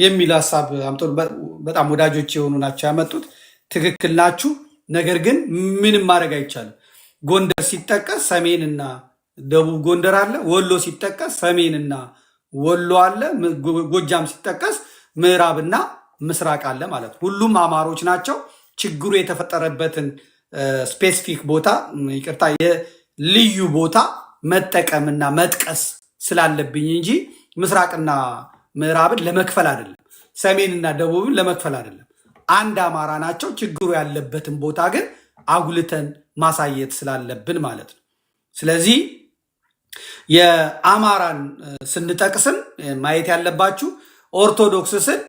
የሚል ሀሳብ አምጦ በጣም ወዳጆች የሆኑ ናቸው ያመጡት። ትክክል ናችሁ። ነገር ግን ምንም ማድረግ አይቻልም። ጎንደር ሲጠቀስ ሰሜንና ደቡብ ጎንደር አለ። ወሎ ሲጠቀስ ሰሜንና ወሎ አለ። ጎጃም ሲጠቀስ ምዕራብና ምስራቅ አለ ማለት ነው። ሁሉም አማሮች ናቸው። ችግሩ የተፈጠረበትን ስፔሲፊክ ቦታ ይቅርታ፣ የልዩ ቦታ መጠቀምና መጥቀስ ስላለብኝ እንጂ ምስራቅና ምዕራብን ለመክፈል አይደለም፣ ሰሜንና ደቡብን ለመክፈል አይደለም። አንድ አማራ ናቸው። ችግሩ ያለበትን ቦታ ግን አጉልተን ማሳየት ስላለብን ማለት ነው። ስለዚህ የአማራን ስንጠቅስም ማየት ያለባችሁ ኦርቶዶክስ ስል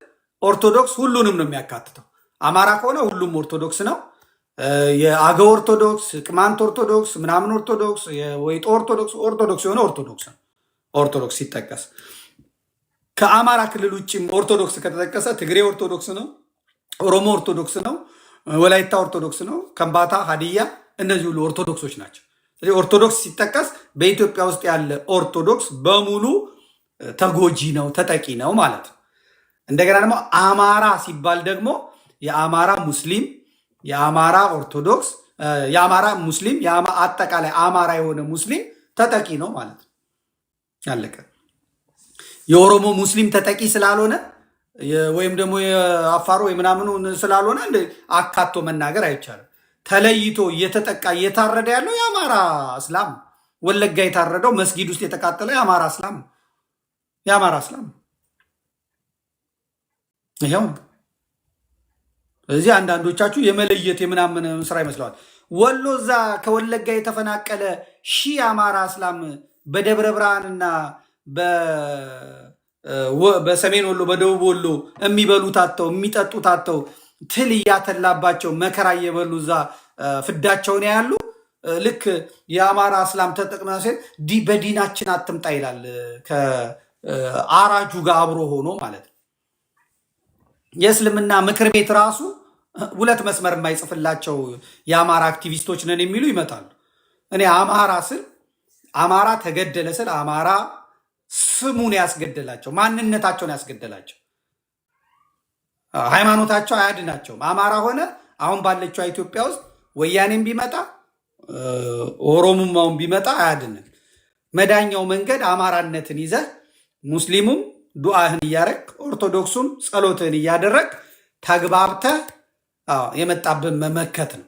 ኦርቶዶክስ ሁሉንም ነው የሚያካትተው። አማራ ከሆነ ሁሉም ኦርቶዶክስ ነው። የአገው ኦርቶዶክስ፣ ቅማንት ኦርቶዶክስ፣ ምናምን ኦርቶዶክስ፣ የወይጦ ኦርቶዶክስ የሆነ ኦርቶዶክስ ነው። ኦርቶዶክስ ሲጠቀስ ከአማራ ክልል ውጭም ኦርቶዶክስ ከተጠቀሰ ትግሬ ኦርቶዶክስ ነው፣ ኦሮሞ ኦርቶዶክስ ነው፣ ወላይታ ኦርቶዶክስ ነው፣ ከምባታ፣ ሀዲያ፣ እነዚህ ሁሉ ኦርቶዶክሶች ናቸው። ስለዚህ ኦርቶዶክስ ሲጠቀስ በኢትዮጵያ ውስጥ ያለ ኦርቶዶክስ በሙሉ ተጎጂ ነው፣ ተጠቂ ነው ማለት ነው። እንደገና ደግሞ አማራ ሲባል ደግሞ የአማራ ሙስሊም፣ የአማራ ኦርቶዶክስ፣ የአማራ ሙስሊም፣ አጠቃላይ አማራ የሆነ ሙስሊም ተጠቂ ነው ማለት ነው። ያለቀ። የኦሮሞ ሙስሊም ተጠቂ ስላልሆነ ወይም ደግሞ የአፋሩ ወይ ምናምኑ ስላልሆነ አካቶ መናገር አይቻልም። ተለይቶ እየተጠቃ እየታረደ ያለው የአማራ እስላም፣ ወለጋ የታረደው መስጊድ ውስጥ የተቃጠለው የአማራ እስላም ይሄው። እዚህ አንዳንዶቻችሁ የመለየት የምናምን ስራ ይመስለዋል። ወሎ እዛ ከወለጋ የተፈናቀለ ሺህ አማራ እስላም በደብረ ብርሃንና በሰሜን ወሎ በደቡብ ወሎ የሚበሉት አጥተው የሚጠጡት አጥተው ትል እያተላባቸው መከራ እየበሉ እዛ ፍዳቸውን ያሉ ልክ የአማራ እስላም ተጠቅመ በዲናችን አትምጣ ይላል። ከአራጁ ጋር አብሮ ሆኖ ማለት ነው። የእስልምና ምክር ቤት ራሱ ሁለት መስመር የማይጽፍላቸው የአማራ አክቲቪስቶች ነን የሚሉ ይመጣሉ። እኔ አማራ ስል አማራ ተገደለ ስል አማራ ስሙን ያስገደላቸው ማንነታቸውን ያስገደላቸው ሃይማኖታቸው አያድናቸውም። አማራ ሆነ አሁን ባለችው ኢትዮጵያ ውስጥ ወያኔም ቢመጣ ኦሮሞማውን ቢመጣ አያድንም። መዳኛው መንገድ አማራነትን ይዘህ ሙስሊሙም ዱዓህን እያረግ ኦርቶዶክሱም ጸሎትህን እያደረግ ተግባብተህ የመጣብን መመከት ነው።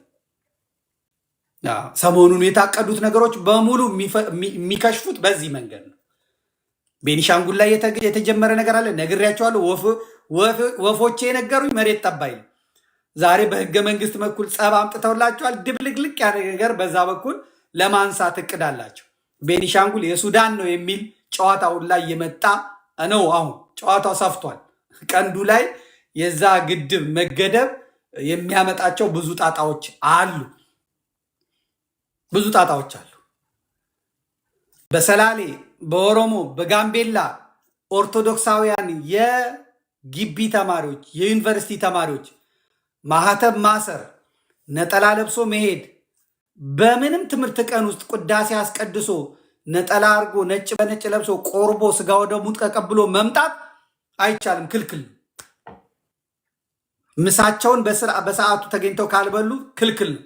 ሰሞኑን የታቀዱት ነገሮች በሙሉ የሚከሽፉት በዚህ መንገድ ነው። ቤኒሻንጉል ላይ የተጀመረ ነገር አለ፣ ነግሬያቸዋለሁ። ወፎቼ የነገሩኝ መሬት ጠባይ ነው። ዛሬ በህገ መንግስት በኩል ጸብ አምጥተውላቸዋል። ድብልቅልቅ ያለ ነገር በዛ በኩል ለማንሳት እቅድ አላቸው። ቤኒሻንጉል የሱዳን ነው የሚል ጨዋታውን ላይ የመጣ ነው። አሁን ጨዋታው ሰፍቷል። ቀንዱ ላይ የዛ ግድብ መገደብ የሚያመጣቸው ብዙ ጣጣዎች አሉ። በሰላሌ፣ በኦሮሞ፣ በጋምቤላ ኦርቶዶክሳውያን የግቢ ተማሪዎች፣ የዩኒቨርሲቲ ተማሪዎች ማህተብ ማሰር፣ ነጠላ ለብሶ መሄድ፣ በምንም ትምህርት ቀን ውስጥ ቅዳሴ አስቀድሶ ነጠላ አርጎ ነጭ በነጭ ለብሶ ቆርቦ ስጋ ወደሙን ተቀብሎ መምጣት አይቻልም፣ ክልክል። ምሳቸውን በሰዓቱ ተገኝተው ካልበሉ ክልክል ነው።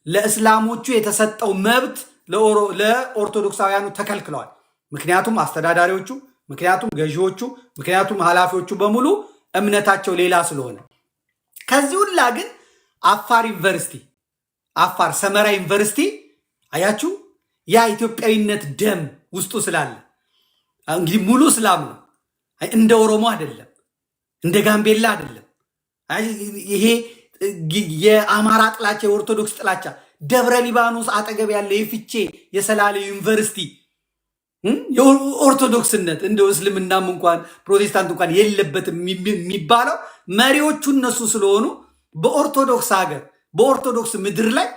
ለእስላሞቹ የተሰጠው መብት ለኦርቶዶክሳውያኑ ተከልክለዋል። ምክንያቱም አስተዳዳሪዎቹ፣ ምክንያቱም ገዢዎቹ፣ ምክንያቱም ኃላፊዎቹ በሙሉ እምነታቸው ሌላ ስለሆነ። ከዚህ ሁላ ግን አፋር ሰመራ ዩኒቨርሲቲ አያችሁ፣ ያ ኢትዮጵያዊነት ደም ውስጡ ስላለ እንግዲህ ሙሉ እስላም ነው። እንደ ኦሮሞ አይደለም፣ እንደ ጋምቤላ አይደለም። ይሄ የአማራ ጥላቻ፣ የኦርቶዶክስ ጥላቻ ደብረ ሊባኖስ አጠገብ ያለ የፍቼ የሰላሌ ዩኒቨርሲቲ የኦርቶዶክስነት እንደው እስልምናም እንኳን ፕሮቴስታንት እንኳን የለበትም የሚባለው መሪዎቹ እነሱ ስለሆኑ በኦርቶዶክስ ሀገር በኦርቶዶክስ ምድር ላይ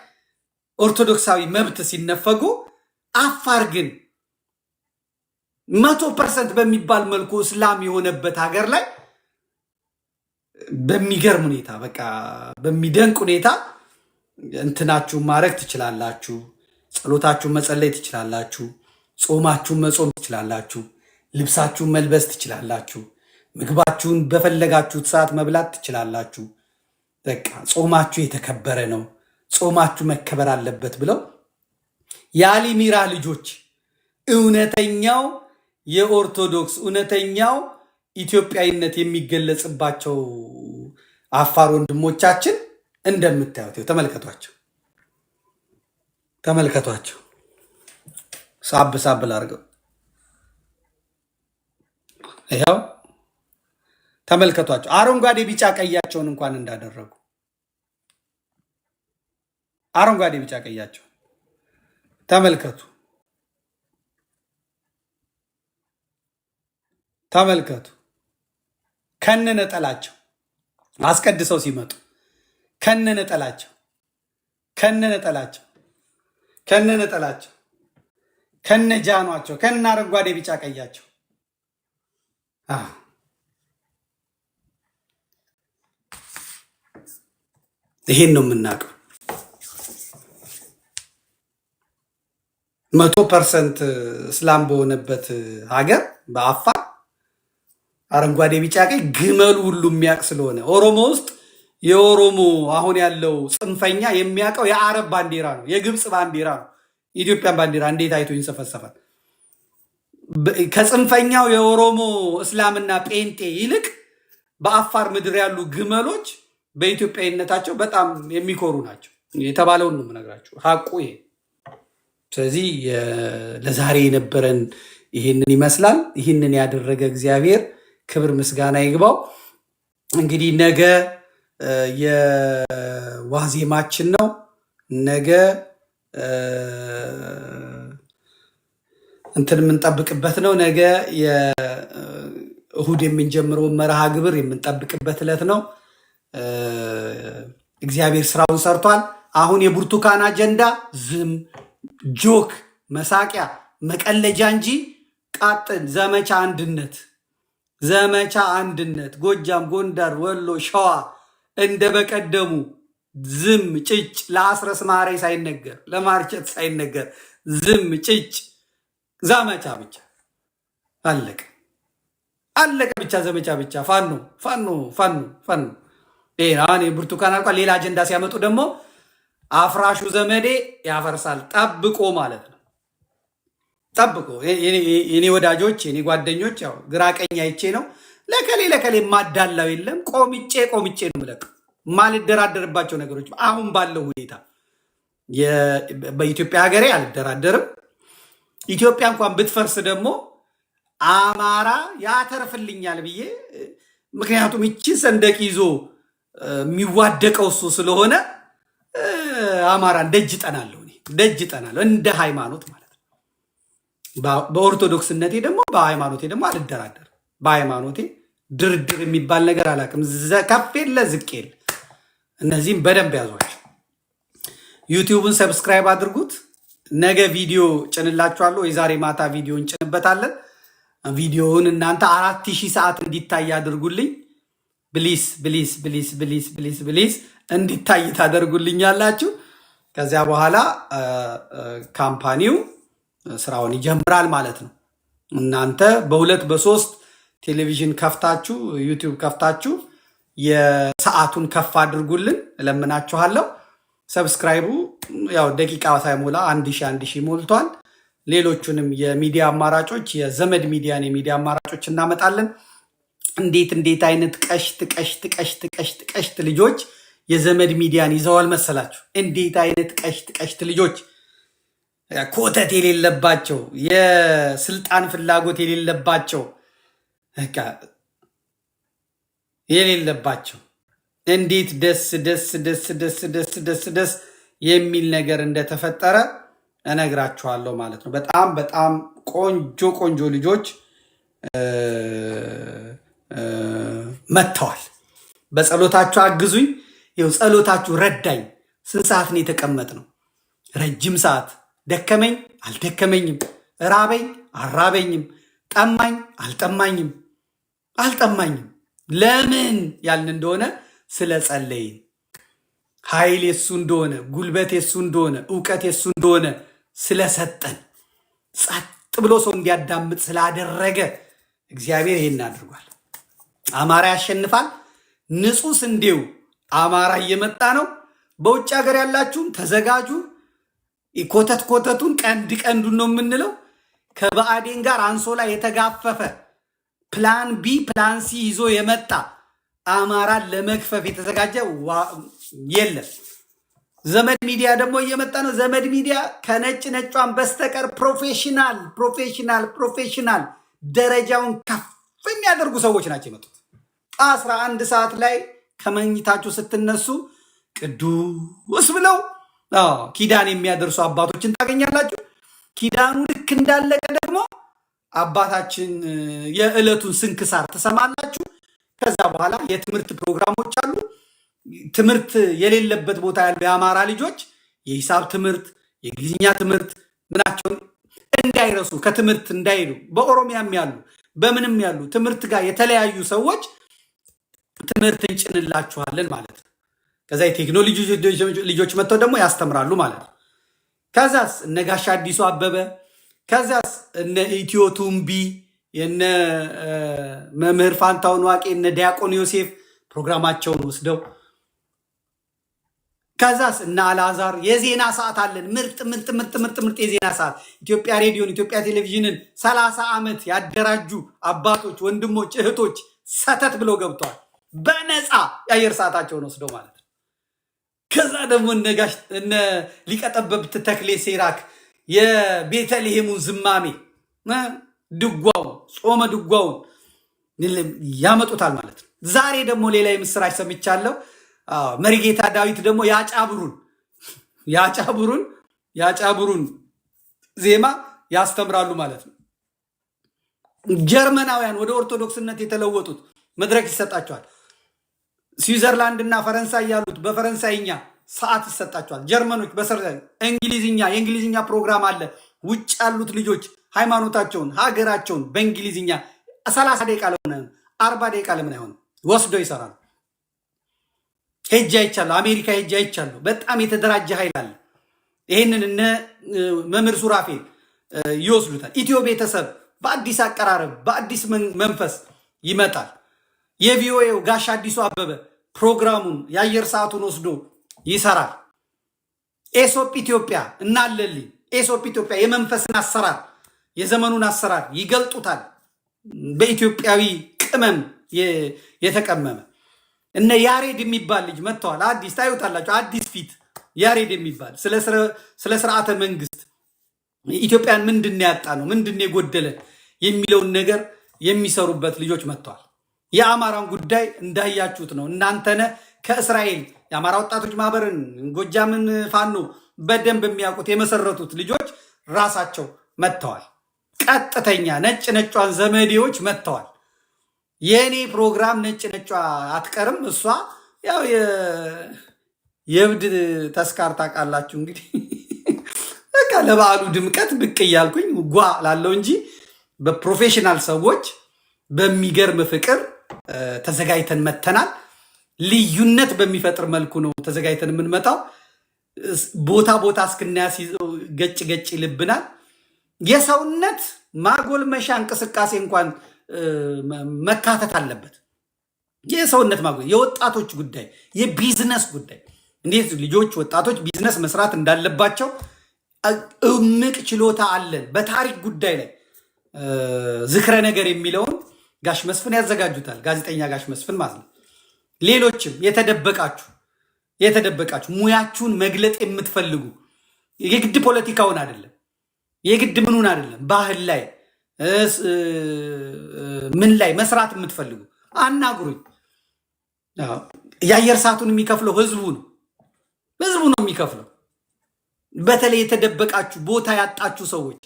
ኦርቶዶክሳዊ መብት ሲነፈጉ፣ አፋር ግን 100% በሚባል መልኩ እስላም የሆነበት ሀገር ላይ በሚገርም ሁኔታ በቃ በሚደንቅ ሁኔታ እንትናችሁ ማድረግ ትችላላችሁ። ጸሎታችሁን መጸለይ ትችላላችሁ። ጾማችሁን መጾም ትችላላችሁ። ልብሳችሁን መልበስ ትችላላችሁ። ምግባችሁን በፈለጋችሁት ሰዓት መብላት ትችላላችሁ። በቃ ጾማችሁ የተከበረ ነው፣ ጾማችሁ መከበር አለበት ብለው የአሊ ሚራ ልጆች እውነተኛው የኦርቶዶክስ እውነተኛው ኢትዮጵያዊነት የሚገለጽባቸው አፋር ወንድሞቻችን እንደምታዩት ተመልከቷቸው። ሳብ ላድርገው። ይኸው ተመልከቷቸው። አረንጓዴ ቢጫ ቀያቸውን እንኳን እንዳደረጉ አረንጓዴ ቢጫ ቀያቸው ተመልከቱ። ከነነጠላቸው አስቀድሰው ሲመጡ ከነነጠላቸው ከነጃኗቸው ከነ አረንጓዴ ቢጫ ቀያቸው ይሄን ነው የምናውቀው። 100% እስላም በሆነበት ሀገር በአፋር አረንጓዴ ቢጫ ቀይ ግመሉ ሁሉ የሚያውቅ ስለሆነ ኦሮሞ ውስጥ የኦሮሞ አሁን ያለው ጽንፈኛ የሚያውቀው የአረብ ባንዲራ ነው፣ የግብፅ ባንዲራ ነው። ኢትዮጵያን ባንዲራ እንዴት አይቶ ይንሰፈሰፋል? ከጽንፈኛው የኦሮሞ እስላምና ጴንጤ ይልቅ በአፋር ምድር ያሉ ግመሎች በኢትዮጵያዊነታቸው በጣም የሚኮሩ ናቸው። የተባለውን ነው የምነግራችሁ፣ ሀቁ ይሄ። ስለዚህ ለዛሬ የነበረን ይህንን ይመስላል። ይህንን ያደረገ እግዚአብሔር ክብር ምስጋና ይግባው። እንግዲህ ነገ የዋዜማችን ነው። ነገ እንትን የምንጠብቅበት ነው። ነገ እሁድ የምንጀምረውን መርሃ ግብር የምንጠብቅበት ዕለት ነው። እግዚአብሔር ስራውን ሰርቷል። አሁን የብርቱካን አጀንዳ ዝም ጆክ፣ መሳቂያ፣ መቀለጃ እንጂ ቃጥል ዘመቻ አንድነት፣ ዘመቻ አንድነት ጎጃም፣ ጎንደር፣ ወሎ፣ ሸዋ እንደ በቀደሙ ዝም ጭጭ ለአስረስ ማሬ ሳይነገር ለማርቸት ሳይነገር ዝም ጭጭ ዘመቻ ብቻ አለቀ አለቀ ብቻ ዘመቻ ብቻ። ፋኖ ፋኖ ፋኖ ፋኖ። አሁን ብርቱካን አልቋል። ሌላ አጀንዳ ሲያመጡ ደግሞ አፍራሹ ዘመዴ ያፈርሳል። ጠብቆ ማለት ነው። ጠብቆ የኔ ወዳጆች የኔ ጓደኞች፣ ያው ግራ ቀኝ አይቼ ነው ለከሌ ማዳላው የለም። ቆምጬ ነው የምለቅ ማልደራደርባቸው ነገሮች አሁን ባለው ሁኔታ በኢትዮጵያ ሀገሬ አልደራደርም። ኢትዮጵያ እንኳን ብትፈርስ ደግሞ አማራ ያተርፍልኛል ብዬ፣ ምክንያቱም ይቺ ሰንደቅ ይዞ የሚዋደቀው እሱ ስለሆነ አማራን ደጅ ጠናለሁ፣ ደጅ ጠናለሁ እንደ ሃይማኖት ማለት ነው። በኦርቶዶክስነቴ ደግሞ በሃይማኖቴ ደግሞ አልደራደር። በሃይማኖቴ ድርድር የሚባል ነገር አላውቅም። ከፍ የለ ዝቅ የለ። እነዚህም በደንብ ያዟቸው። ዩቲዩብን ሰብስክራይብ አድርጉት። ነገ ቪዲዮ ጭንላችኋለሁ። የዛሬ ማታ ቪዲዮ እንጭንበታለን። ቪዲዮውን እናንተ 4000 ሰዓት እንዲታይ አድርጉልኝ። ብሊስ ብሊስ ብሊስ ብሊስ ብሊስ ብሊስ እንዲታይ ታደርጉልኛላችሁ። ከዚያ በኋላ ካምፓኒው ስራውን ይጀምራል ማለት ነው። እናንተ በ2 በ3 ቴሌቪዥን ከፍታችሁ ዩቲዩብ ከፍታችሁ የሰዓቱን ከፍ አድርጉልን እለምናችኋለሁ። ሰብስክራይቡ ያው ደቂቃ ሳይሞላ 1000 ሞልቷል። ሌሎቹንም የሚዲያ አማራጮች የዘመድ ሚዲያን የሚዲያ አማራጮች እናመጣለን። እንዴት አይነት ቀሽት ልጆች የዘመድ ሚዲያን ይዘዋል መሰላችሁ? እንዴት አይነት ቀሽት ልጆች፣ ኮተት የሌለባቸው፣ የስልጣን ፍላጎት የሌለባቸው እንዴት ደስ የሚል ነገር እንደተፈጠረ እነግራችኋለሁ ማለት ነው። በጣም ቆንጆ ልጆች መጥተዋል። በጸሎታችሁ አግዙኝ። ይኸው ጸሎታችሁ ረዳኝ። ስንት ሰዓት ነው የተቀመጥነው? ረጅም ሰዓት። ደከመኝ አልደከመኝም፣ ራበኝ አልራበኝም፣ ጠማኝ አልጠማኝም። ለምን ያልን እንደሆነ ስለ ጸለይን፣ ኃይል የሱ እንደሆነ፣ ጉልበት የሱ እንደሆነ፣ እውቀት የሱ እንደሆነ ስለሰጠን፣ ጸጥ ብሎ ሰው እንዲያዳምጥ ስላደረገ እግዚአብሔር ይሄን አድርጓል። አማራ ያሸንፋል። ንጹህ ስንዴው አማራ እየመጣ ነው። በውጭ ሀገር ያላችሁም ተዘጋጁ። ኮተቱን ቀንዱን ነው የምንለው። ከብአዴን ጋር አንሶላ የተጋፈፈ ፕላን ቢ ፕላን ሲ ይዞ የመጣ አማራን ለመግፈፍ የተዘጋጀ የለም። ዘመድ ሚዲያ ደግሞ እየመጣ ነው። ዘመድ ሚዲያ ከነጯን በስተቀር ፕሮፌሽናል ደረጃውን ከፍ የሚያደርጉ ሰዎች ናቸው የመጡት። 11 ሰዓት ላይ ከመኝታችሁ ስትነሱ ቅዱስ ብለው ኪዳን የሚያደርሱ አባቶችን ታገኛላችሁ። ኪዳኑ ልክ እንዳለቀ ደግሞ አባታችን የዕለቱን ስንክሳር ትሰማላችሁ። ከዛ በኋላ የትምህርት ፕሮግራሞች አሉ። ትምህርት የሌለበት ቦታ ያሉ የአማራ ልጆች የሂሳብ ትምህርት፣ የእንግሊዝኛ ትምህርት ምናቸውን እንዳይረሱ ከትምህርት እንዳይሉ በኦሮሚያም ያሉ በምንም ያሉ ትምህርት ጋር የተለያዩ ሰዎች ትምህርት እንጭንላችኋለን ማለት ነው። ከዛ የቴክኖሎጂ ልጆች መጥተው ደግሞ ያስተምራሉ ማለት ነው። ከዛስ እነ ጋሽ አዲሱ አበበ፣ ከዛስ እነ ኢትዮ ቱምቢ የነ መምህር ፋንታውን ዋቄ እነ ዲያቆን ዮሴፍ ፕሮግራማቸውን ወስደው ከዛስ እና አልዓዛር የዜና ሰዓት አለን። ምርጥ ምርጥ ምርጥ ምርጥ ምርጥ የዜና ሰዓት ኢትዮጵያ ሬዲዮን ኢትዮጵያ ቴሌቪዥንን 30 ዓመት ያደራጁ አባቶች፣ ወንድሞች፣ እህቶች ሰተት ብለው ገብተዋል። በነፃ የአየር ሰዓታቸውን ወስደው ማለት ነው። ከዛ ደግሞ እነ ሊቀጠበብት ተክሌ ሴራክ የቤተልሔሙን ዝማሜ ድጓውን ጾመ ድጓውን ያመጡታል ማለት ነው። ዛሬ ደግሞ ሌላ የምስራች ሰምቻለሁ። መሪጌታ ዳዊት ደግሞ ያጫብሩን ዜማ ያስተምራሉ ማለት ነው። ጀርመናውያን ወደ ኦርቶዶክስነት የተለወጡት መድረክ ይሰጣቸዋል። ስዊዘርላንድ እና ፈረንሳይ ያሉት በፈረንሳይኛ ሰዓት ይሰጣቸዋል። ጀርመኖች የእንግሊዝኛ ፕሮግራም አለ። ውጭ ያሉት ልጆች ሃይማኖታቸውን ሀገራቸውን በእንግሊዝኛ 30 ደቂቃ ለሆነ 40 ደቂቃ ለምን አይሆንም ወስደው ይሰራሉ። ሄጄ አይቻለሁ። አሜሪካ ሄጄ አይቻለሁ። በጣም የተደራጀ ኃይል አለ። ይህንን እነ መምህር ሱራፌል ይወስዱታል። ኢትዮ ቤተሰብ በአዲስ አቀራረብ በአዲስ መንፈስ ይመጣል። የቪኦኤው ጋሽ አዲሱ አበበ ፕሮግራሙን የአየር ሰዓቱን ወስዶ ይሰራል። ኤሶፕ ኢትዮጵያ እናለልኝ ኤሶፕ ኢትዮጵያ የመንፈስን አሰራር የዘመኑን አሰራር ይገልጡታል። በኢትዮጵያዊ ቅመም የተቀመመ እነ ያሬድ የሚባል ልጅ መጥተዋል። አዲስ ታዩታላችሁ። አዲስ ፊት ያሬድ የሚባል ስለ ስርዓተ መንግስት ኢትዮጵያን ምንድን ያጣ ነው ምንድን የጎደለ የሚለውን ነገር የሚሰሩበት ልጆች መጥተዋል። የአማራን ጉዳይ እንዳያችሁት ነው። እናንተነ ከእስራኤል የአማራ ወጣቶች ማህበርን ጎጃምን ፋኖ በደንብ የሚያውቁት የመሰረቱት ልጆች ራሳቸው መጥተዋል። ቀጥተኛ ነጭ ነጯን ዘመዴዎች መጥተዋል። የኔ ፕሮግራም ነጭ ነጯ አትቀርም። እሷ ያው የእብድ ተስካር ታውቃላችሁ እንግዲህ በቃ ለበዓሉ ድምቀት ብቅ እያልኩኝ ጓ ላለው እንጂ በፕሮፌሽናል ሰዎች በሚገርም ፍቅር ተዘጋጅተን መተናል። ልዩነት በሚፈጥር መልኩ ነው ተዘጋጅተን የምንመጣው። ቦታ እስክናያስይዘው ገጭ ይልብናል። የሰውነት ማጎልመሻ እንቅስቃሴ እንኳን መካተት አለበት። የሰውነት የወጣቶች ጉዳይ፣ የቢዝነስ ጉዳይ እንዴት ልጆች ወጣቶች ቢዝነስ መስራት እንዳለባቸው እምቅ ችሎታ አለን። በታሪክ ጉዳይ ላይ ዝክረ ነገር የሚለውን ጋሽ መስፍን ያዘጋጁታል። ጋዜጠኛ ጋሽ መስፍን ማለት ነው። ሌሎችም የተደበቃችሁ ሙያችሁን መግለጥ የምትፈልጉ የግድ ፖለቲካውን አይደለም የግድ ምኑን አይደለም ባህል ላይ ምን ላይ መስራት የምትፈልጉ አናግሩኝ። የአየር ሰዓቱን የሚከፍለው ህዝቡ ነው የሚከፍለው። በተለይ የተደበቃችሁ ቦታ ያጣችሁ ሰዎች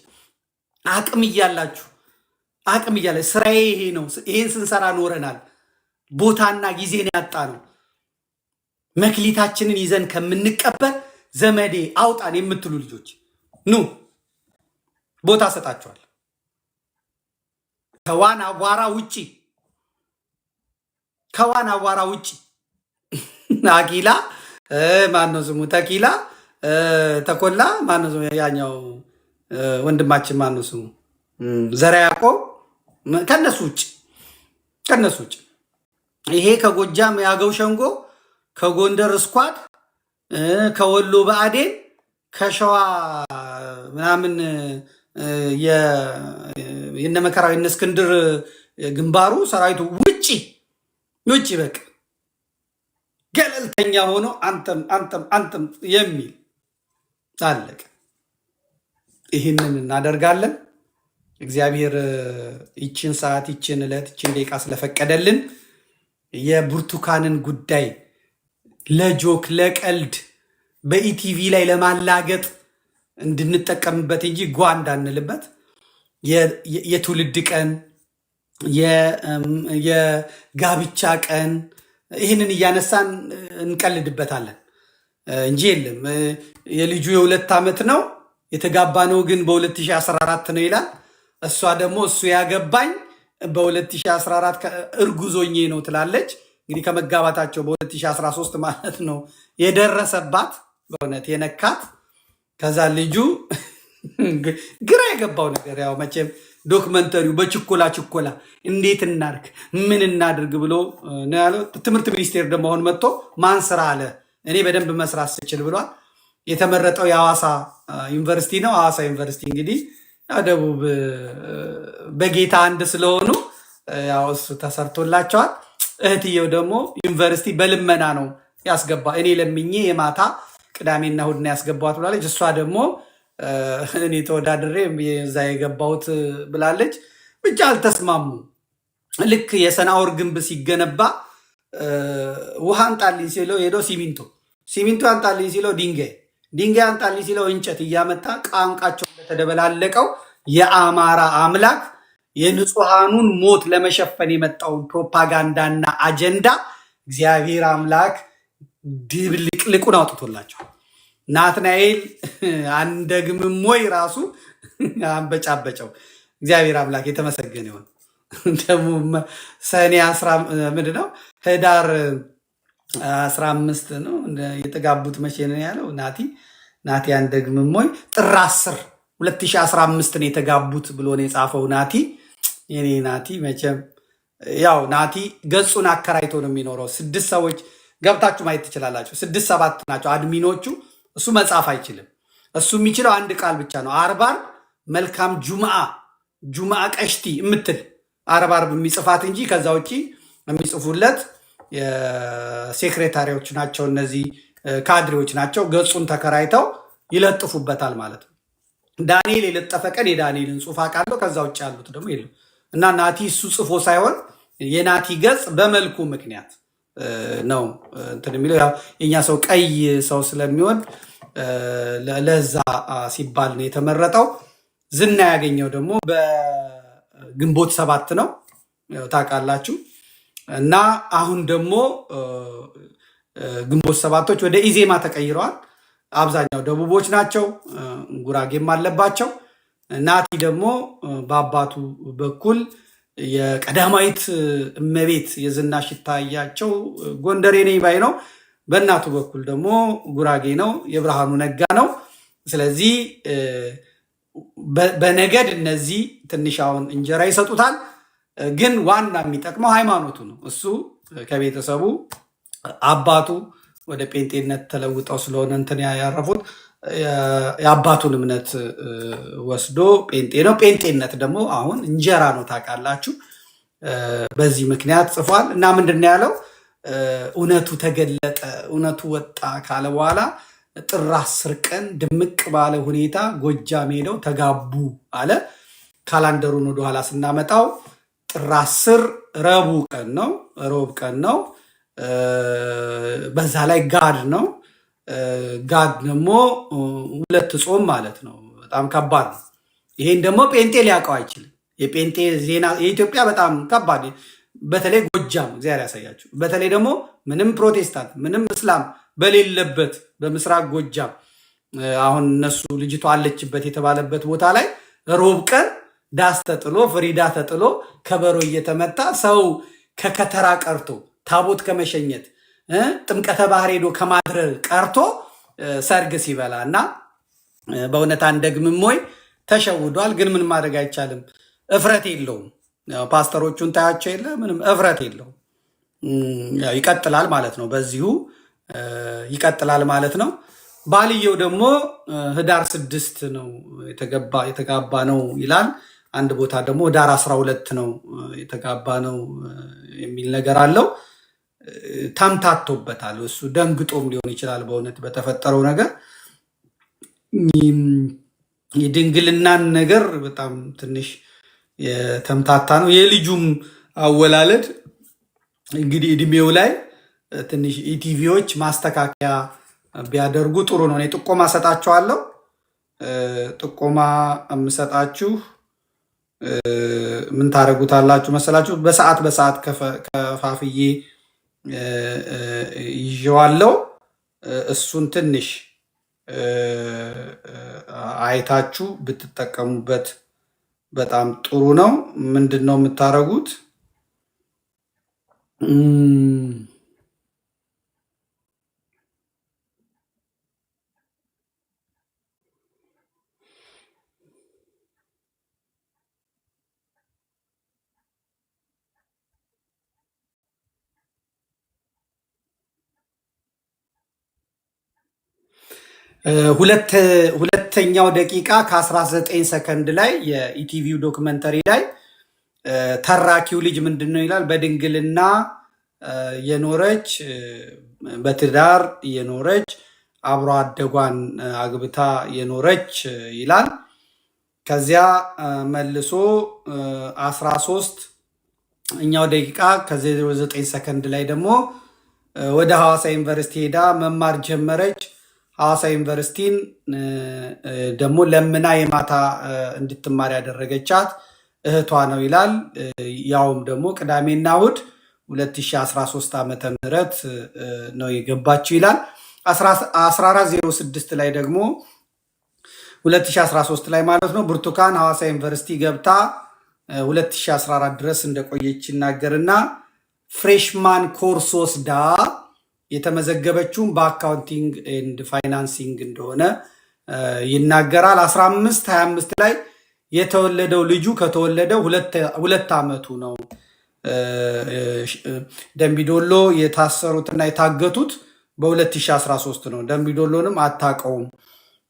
አቅም እያላችሁ ስራዬ ይሄ ነው፣ ይሄን ስንሰራ ኖረናል፣ ቦታና ጊዜን ያጣ ነው፣ መክሊታችንን ይዘን ከምንቀበል ዘመዴ አውጣን የምትሉ ልጆች ኑ ቦታ ሰጣችኋል። ከዋን አዋራ ውጪ አቂላ ማነው ስሙ ተኪላ ተኮላ ማነው ስሙ ያኛው ወንድማችን ማነው ስሙ ዘራ ያዕቆብ ከነሱ ውጭ ይሄ ከጎጃም ያገው ሸንጎ ከጎንደር ስኳድ ከወሎ ብአዴን ከሸዋ ምናምን የነመከራዊ እነ እስክንድር ግንባሩ ሰራዊቱ ውጪ በቃ ገለልተኛ ሆኖ አንተም የሚል አለቀ። ይህንን እናደርጋለን። እግዚአብሔር ይችን ሰዓት ይችን ዕለት ይችን ደቂቃ ስለፈቀደልን የብርቱካንን ጉዳይ ለጆክ ለቀልድ በኢቲቪ ላይ ለማላገጥ እንድንጠቀምበት እንጂ ጓ እንዳንልበት የትውልድ ቀን የጋብቻ ቀን ይህንን እያነሳን እንቀልድበታለን እንጂ የለም። የልጁ የ2 ዓመት ነው የተጋባ ነው ግን በ2014 ነው ይላል። እሷ ደግሞ እሱ ያገባኝ በ2014 እርጉዞኜ ነው ትላለች። እንግዲህ ከመጋባታቸው በ2013 ማለት ነው የደረሰባት በእውነት የነካት። ከዛ ልጁ ግራ የገባው ነገር ያው መቼም ዶክመንተሪው በችኮላ እንዴት እናድርግ ምን እናድርግ ብሎ ነው ያለው። ትምህርት ሚኒስቴር ደግሞ አሁን መጥቶ ማን ስራ አለ እኔ በደንብ መስራት ስችል ብሏል። የተመረጠው የሐዋሳ ዩኒቨርሲቲ ነው። ሐዋሳ ዩኒቨርሲቲ እንግዲህ ደቡብ በጌታ አንድ ስለሆኑ ያው እሱ ተሰርቶላቸዋል። እህትየው ደግሞ ዩኒቨርሲቲ በልመና ነው ያስገባ እኔ ለምኜ የማታ ቅዳሜና እሑድ ነው ያስገባዋት ብላለች። እሷ ደግሞ እኔ ተወዳድሬ እዛ የገባሁት ብላለች። ብቻ አልተስማሙ። ልክ የሰናዖር ግንብ ሲገነባ ውሃ አንጣልኝ ሲለው ሄዶ ሲሚንቶ አንጣልኝ ሲለው ድንጋይ አንጣልኝ ሲለው እንጨት እያመጣ ቋንቋቸው እንደተደበላለቀው የአማራ አምላክ የንጹሐኑን ሞት ለመሸፈን የመጣውን ፕሮፓጋንዳና አጀንዳ እግዚአብሔር አምላክ ድብልቅልቁን አውጥቶላቸዋል። ናትናኤል አንደግምም ወይ ራሱ አንበጫበጨው። እግዚአብሔር አምላክ የተመሰገነ ይሁን። ደግሞ ሰኔ ምንድነው ህዳር 15 ነው የተጋቡት። መቼ ነው ያለው? ናቲ አንደግምም ወይ ጥር 10 2015 ነው የተጋቡት ብሎ ነው የጻፈው ናቲ። የኔ ናቲ መቼም ያው ናቲ ገጹን አከራይቶ ነው የሚኖረው። 6 ሰዎች ገብታችሁ ማየት ትችላላችሁ። 6-7 ናቸው አድሚኖቹ። እሱ መጻፍ አይችልም። እሱ የሚችለው አንድ ቃል ብቻ ነው። አርባር መልካም ጁምአ ቀሽቲ የምትል አርባር የሚጽፋት እንጂ ከዛ ውጭ የሚጽፉለት ሴክሬታሪዎች ናቸው። እነዚህ ካድሬዎች ናቸው። ገጹን ተከራይተው ይለጥፉበታል ማለት ነው። ዳንኤል የለጠፈ ቀን የዳንኤልን ጽሑፍ አውቃለሁ። ከዛ ውጭ ያሉት ደግሞ የለም። እና ናቲ እሱ ጽፎ ሳይሆን የናቲ ገጽ በመልኩ ምክንያት ነው እንትን የሚለው። ያው የኛ ሰው ቀይ ሰው ስለሚሆን ለዛ ሲባል ነው የተመረጠው። ዝና ያገኘው ደግሞ በግንቦት 7 ነው ታውቃላችሁ። እና አሁን ደግሞ ግንቦት 7ቶች ወደ ኢዜማ ተቀይረዋል። አብዛኛው ደቡቦች ናቸው፣ ጉራጌም አለባቸው። ናቲ ደግሞ በአባቱ በኩል የቀዳማዊት እመቤት የዝናሽ ይታያቸው ጎንደሬ ነኝ ባይ ነው። በእናቱ በኩል ደግሞ ጉራጌ ነው፣ የብርሃኑ ነጋ ነው። ስለዚህ በነገድ እነዚህ ትንሽ አሁን እንጀራ ይሰጡታል። ግን ዋና የሚጠቅመው ሃይማኖቱ ነው። እሱ ከቤተሰቡ አባቱ ወደ ጴንጤነት ተለውጠው ስለሆነ እንትን ያረፉት የአባቱን እምነት ወስዶ ጴንጤ ነው። ጴንጤነት ደግሞ አሁን እንጀራ ነው ታውቃላችሁ። በዚህ ምክንያት ጽፏል። እና ምንድን ነው ያለው? እውነቱ ተገለጠ፣ እውነቱ ወጣ ካለ በኋላ ጥር 10 ቀን ድምቅ ባለ ሁኔታ ጎጃም ሄደው ተጋቡ አለ። ካላንደሩን ወደኋላ ስናመጣው ጥር 10 ረቡዕ ቀን ነው። በዛ ላይ ጋድ ነው። ጋድ ደግሞ 2 ጾም ማለት ነው። በጣም ከባድ ነው። ይሄን ደግሞ ጴንጤ ሊያውቀው አይችልም። የጴንጤ ዜና የኢትዮጵያ በጣም ከባድ፣ በተለይ ጎጃም እግዚአብሔር ያሳያችሁ። በተለይ ደግሞ ምንም ፕሮቴስታንት ምንም እስላም በሌለበት በምስራቅ ጎጃም አሁን እነሱ ልጅቷ አለችበት የተባለበት ቦታ ላይ ሮብ ቀን ዳስ ተጥሎ ፍሪዳ ተጥሎ ከበሮ እየተመታ ሰው ከከተራ ቀርቶ ታቦት ከመሸኘት ጥምቀተ ባህር ሄዶ ከማድረግ ቀርቶ ሰርግ ሲበላ እና በእውነት አንደግምም ወይ ተሸውዷል። ግን ምን ማድረግ አይቻልም። እፍረት የለውም። ፓስተሮቹን ታያቸው የለ ምንም እፍረት የለውም። ይቀጥላል ማለት ነው። በዚሁ ይቀጥላል ማለት ነው። ባልየው ደግሞ ህዳር 6 ነው የተጋባ ነው ይላል። አንድ ቦታ ደግሞ ህዳር 12 ነው የተጋባ ነው የሚል ነገር አለው። ተምታቶበታል። እሱ ደንግጦም ሊሆን ይችላል በእውነት በተፈጠረው ነገር። የድንግልናን ነገር በጣም ትንሽ የተምታታ ነው። የልጁም አወላለድ እንግዲህ እድሜው ላይ ትንሽ ኢቲቪዎች ማስተካከያ ቢያደርጉ ጥሩ ነው። እኔ ጥቆማ ሰጣችኋለሁ። ጥቆማ የምሰጣችሁ ምን ታደርጉታላችሁ መሰላችሁ? በሰዓት ከፋፍዬ ይዤዋለሁ። እሱን ትንሽ አይታችሁ ብትጠቀሙበት በጣም ጥሩ ነው። ምንድን ነው የምታደርጉት? ሁለተኛው ደቂቃ ከ19 ሰከንድ ላይ የኢቲቪው ዶክመንተሪ ላይ ተራኪው ልጅ ምንድን ነው ይላል? በድንግልና የኖረች በትዳር የኖረች አብሮ አደጓን አግብታ የኖረች ይላል። ከዚያ መልሶ 13ኛው ደቂቃ ከ09 ሰከንድ ላይ ደግሞ ወደ ሐዋሳ ዩኒቨርሲቲ ሄዳ መማር ጀመረች። ሐዋሳ ዩኒቨርሲቲን ደግሞ ለምና የማታ እንድትማር ያደረገቻት እህቷ ነው ይላል። ያውም ደግሞ ቅዳሜና እሑድ 2013 ዓመተ ምህረት ነው የገባችው ይላል። 1406 ላይ ደግሞ 2013 ላይ ማለት ነው ብርቱካን ሐዋሳ ዩኒቨርሲቲ ገብታ 2014 ድረስ እንደቆየች ይናገርና ፍሬሽማን ኮርስ ወስዳ የተመዘገበችውም በአካውንቲንግ ኤንድ ፋይናንሲንግ እንደሆነ ይናገራል። 1525 ላይ የተወለደው ልጁ ከተወለደው 2 ዓመቱ ነው። ደምቢዶሎ የታሰሩትና የታገቱት በ2013 ነው። ደምቢዶሎንም አታውቀውም።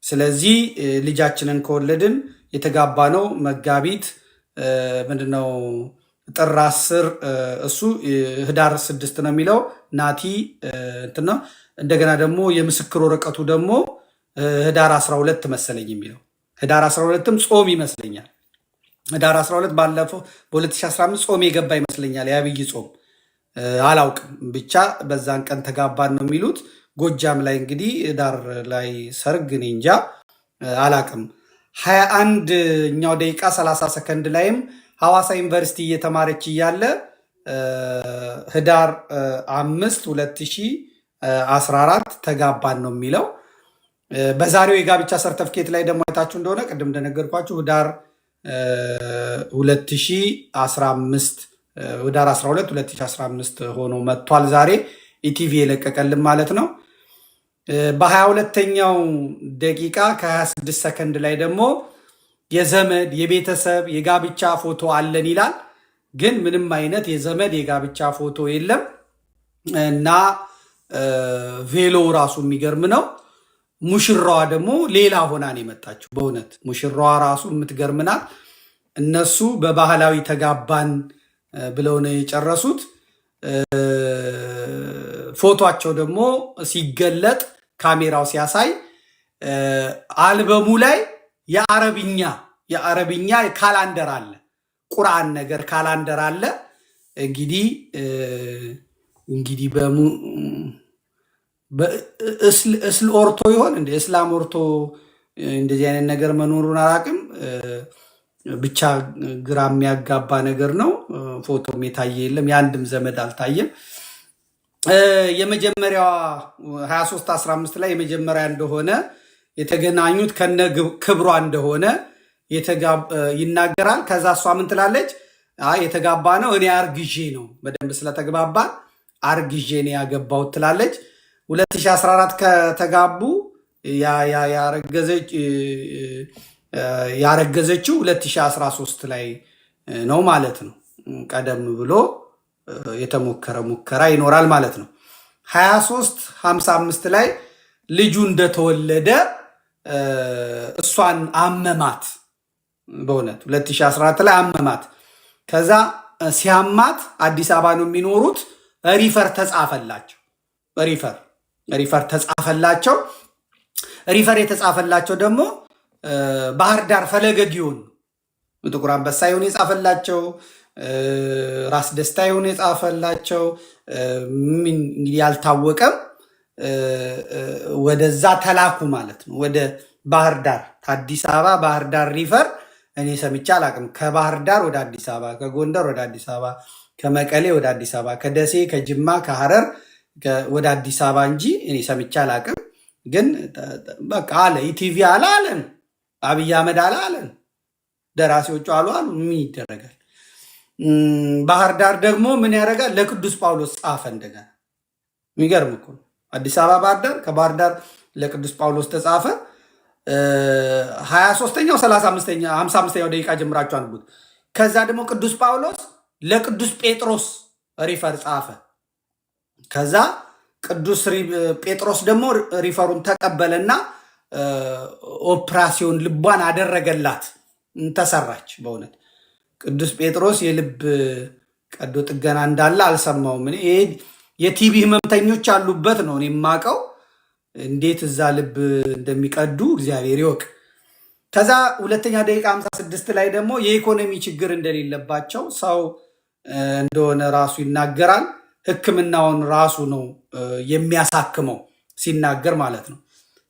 ስለዚህ ልጃችንን ከወለድን የተጋባ ነው መጋቢት ምንድነው ጥር 10 እሱ ህዳር 6 ነው የሚለው ናቲ እንትና እንደገና ደግሞ የምስክር ወረቀቱ ደግሞ ህዳር 12 መሰለኝ የሚለው ህዳር 12ም ጾም ይመስለኛል። ህዳር 12 ባለፈው በ2015 ጾም የገባ ይመስለኛል። የአብይ ጾም አላውቅም፣ ብቻ በዛን ቀን ተጋባን ነው የሚሉት። ጎጃም ላይ እንግዲህ ህዳር ላይ ሰርግ እኔ እንጃ አላውቅም። 21ኛው ደቂቃ 30 ሰከንድ ላይም ሐዋሳ ዩኒቨርሲቲ እየተማረች እያለ ህዳር 5 2014 ተጋባን ነው የሚለው። በዛሬው የጋብቻ ሰርተፍኬት ላይ ደግሞ አይታችሁ እንደሆነ ቅድም እንደነገርኳችሁ ህዳር 2015 ህዳር 12 2015 ሆኖ መጥቷል። ዛሬ ኢቲቪ የለቀቀልን ማለት ነው። በ22ኛው ደቂቃ ከ26 ሰከንድ ላይ ደግሞ የዘመድ የቤተሰብ የጋብቻ ፎቶ አለን ይላል። ግን ምንም አይነት የዘመድ የጋብቻ ፎቶ የለም እና ቬሎ ራሱ የሚገርም ነው። ሙሽራዋ ደግሞ ሌላ ሆና ነው የመጣችው። በእውነት ሙሽራዋ ራሱ የምትገርም ናት። እነሱ በባህላዊ ተጋባን ብለው ነው የጨረሱት። ፎቶቸው ደግሞ ሲገለጥ ካሜራው ሲያሳይ አልበሙ ላይ የአረብኛ ካላንደር አለ፣ ቁርአን ነገር ካላንደር አለ። እንግዲህ እስል ኦርቶ ይሆን እንደ እስላም ኦርቶ እንደዚህ አይነት ነገር መኖሩን አላውቅም። ብቻ ግራ የሚያጋባ ነገር ነው። ፎቶም የታየ የለም፣ የአንድም ዘመድ አልታየም። የመጀመሪያዋ 2315 ላይ የመጀመሪያ እንደሆነ የተገናኙት ከነ ክብሯ እንደሆነ ይናገራል። ከዛ እሷ ምን ትላለች? የተጋባ ነው እኔ አርግዤ ነው፣ በደንብ ስለተግባባ አርግዤ ነው ያገባሁት ትላለች። 2014 ከተጋቡ ያረገዘችው 2013 ላይ ነው ማለት ነው። ቀደም ብሎ የተሞከረ ሙከራ ይኖራል ማለት ነው። 2355 ላይ ልጁ እንደተወለደ እሷን አመማት። በእውነት 2014 ላይ አመማት። ከዛ ሲያማት አዲስ አበባ ነው የሚኖሩት። ሪፈር ተጻፈላቸው። ሪፈር ተጻፈላቸው። ሪፈር የተጻፈላቸው ደግሞ ባህር ዳር ፈለገ ጊዮን ጥቁር አንበሳ ይሁን የጻፈላቸው፣ ራስ ደስታ ይሁን የጻፈላቸው እንግዲህ ያልታወቀም፣ ወደዛ ተላኩ ማለት ነው። ወደ ባህር ዳር ከአዲስ አበባ ባህር ዳር ሪፈር እኔ ሰምቼ አላቅም። ከባህር ዳር ወደ አዲስ አበባ፣ ከጎንደር ወደ አዲስ አበባ፣ ከመቀሌ ወደ አዲስ አበባ፣ ከደሴ ከጅማ ከሐረር ወደ አዲስ አበባ እንጂ እኔ ሰምቼ አላቅም። ግን በቃ አለ ኢቲቪ አለን፣ አብይ አህመድ አለን፣ ደራሲዎቹ አሉ። ምን ይደረጋል? ባህር ዳር ደግሞ ምን ያደርጋል? ለቅዱስ ጳውሎስ ጻፈ እንደገና። የሚገርም እኮ ነው። አዲስ አበባ ባህር ዳር፣ ከባህር ዳር ለቅዱስ ጳውሎስ ተጻፈ። 23ኛው 55ኛው ደቂቃ ጀምራችሁ አንብቡት። ከዛ ደግሞ ቅዱስ ጳውሎስ ለቅዱስ ጴጥሮስ ሪፈር ጻፈ። ከዛ ቅዱስ ጴጥሮስ ደግሞ ሪፈሩን ተቀበለና ኦፕራሲዮን ልቧን አደረገላት፣ ተሰራች። በእውነት ቅዱስ ጴጥሮስ የልብ ቀዶ ጥገና እንዳለ አልሰማውም። ይሄ የቲቢ ህመምተኞች አሉበት ነው እኔ የማውቀው። እንዴት እዛ ልብ እንደሚቀዱ እግዚአብሔር ይወቅ። ከዛ ሁለተኛ ደቂቃ 56 ላይ ደግሞ የኢኮኖሚ ችግር እንደሌለባቸው ሰው እንደሆነ ራሱ ይናገራል። ሕክምናውን ራሱ ነው የሚያሳክመው ሲናገር ማለት ነው።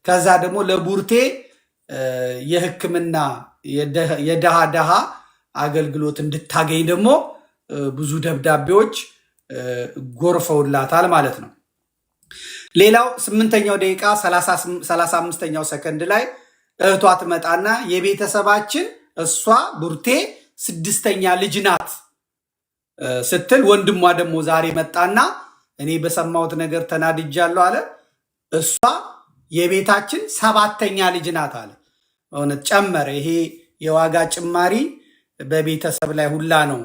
ከዛ ደግሞ ለቡርቴ የሕክምና የደሃ ደሃ አገልግሎት እንድታገኝ ደግሞ ብዙ ደብዳቤዎች ጎርፈውላታል ማለት ነው። ሌላው 8ኛው ደቂቃ 35ኛው ሰከንድ ላይ እህቷ ትመጣና የቤተሰባችን እሷ ቡርቴ 6ኛ ልጅ ናት ስትል ወንድሟ ደግሞ ዛሬ መጣና እኔ በሰማሁት ነገር ተናድጃለሁ አለ። እሷ የቤታችን 7ኛ ልጅ ናት አለ። እውነት ጨመረ። ይሄ የዋጋ ጭማሪ በቤተሰብ ላይ ሁላ ነው፣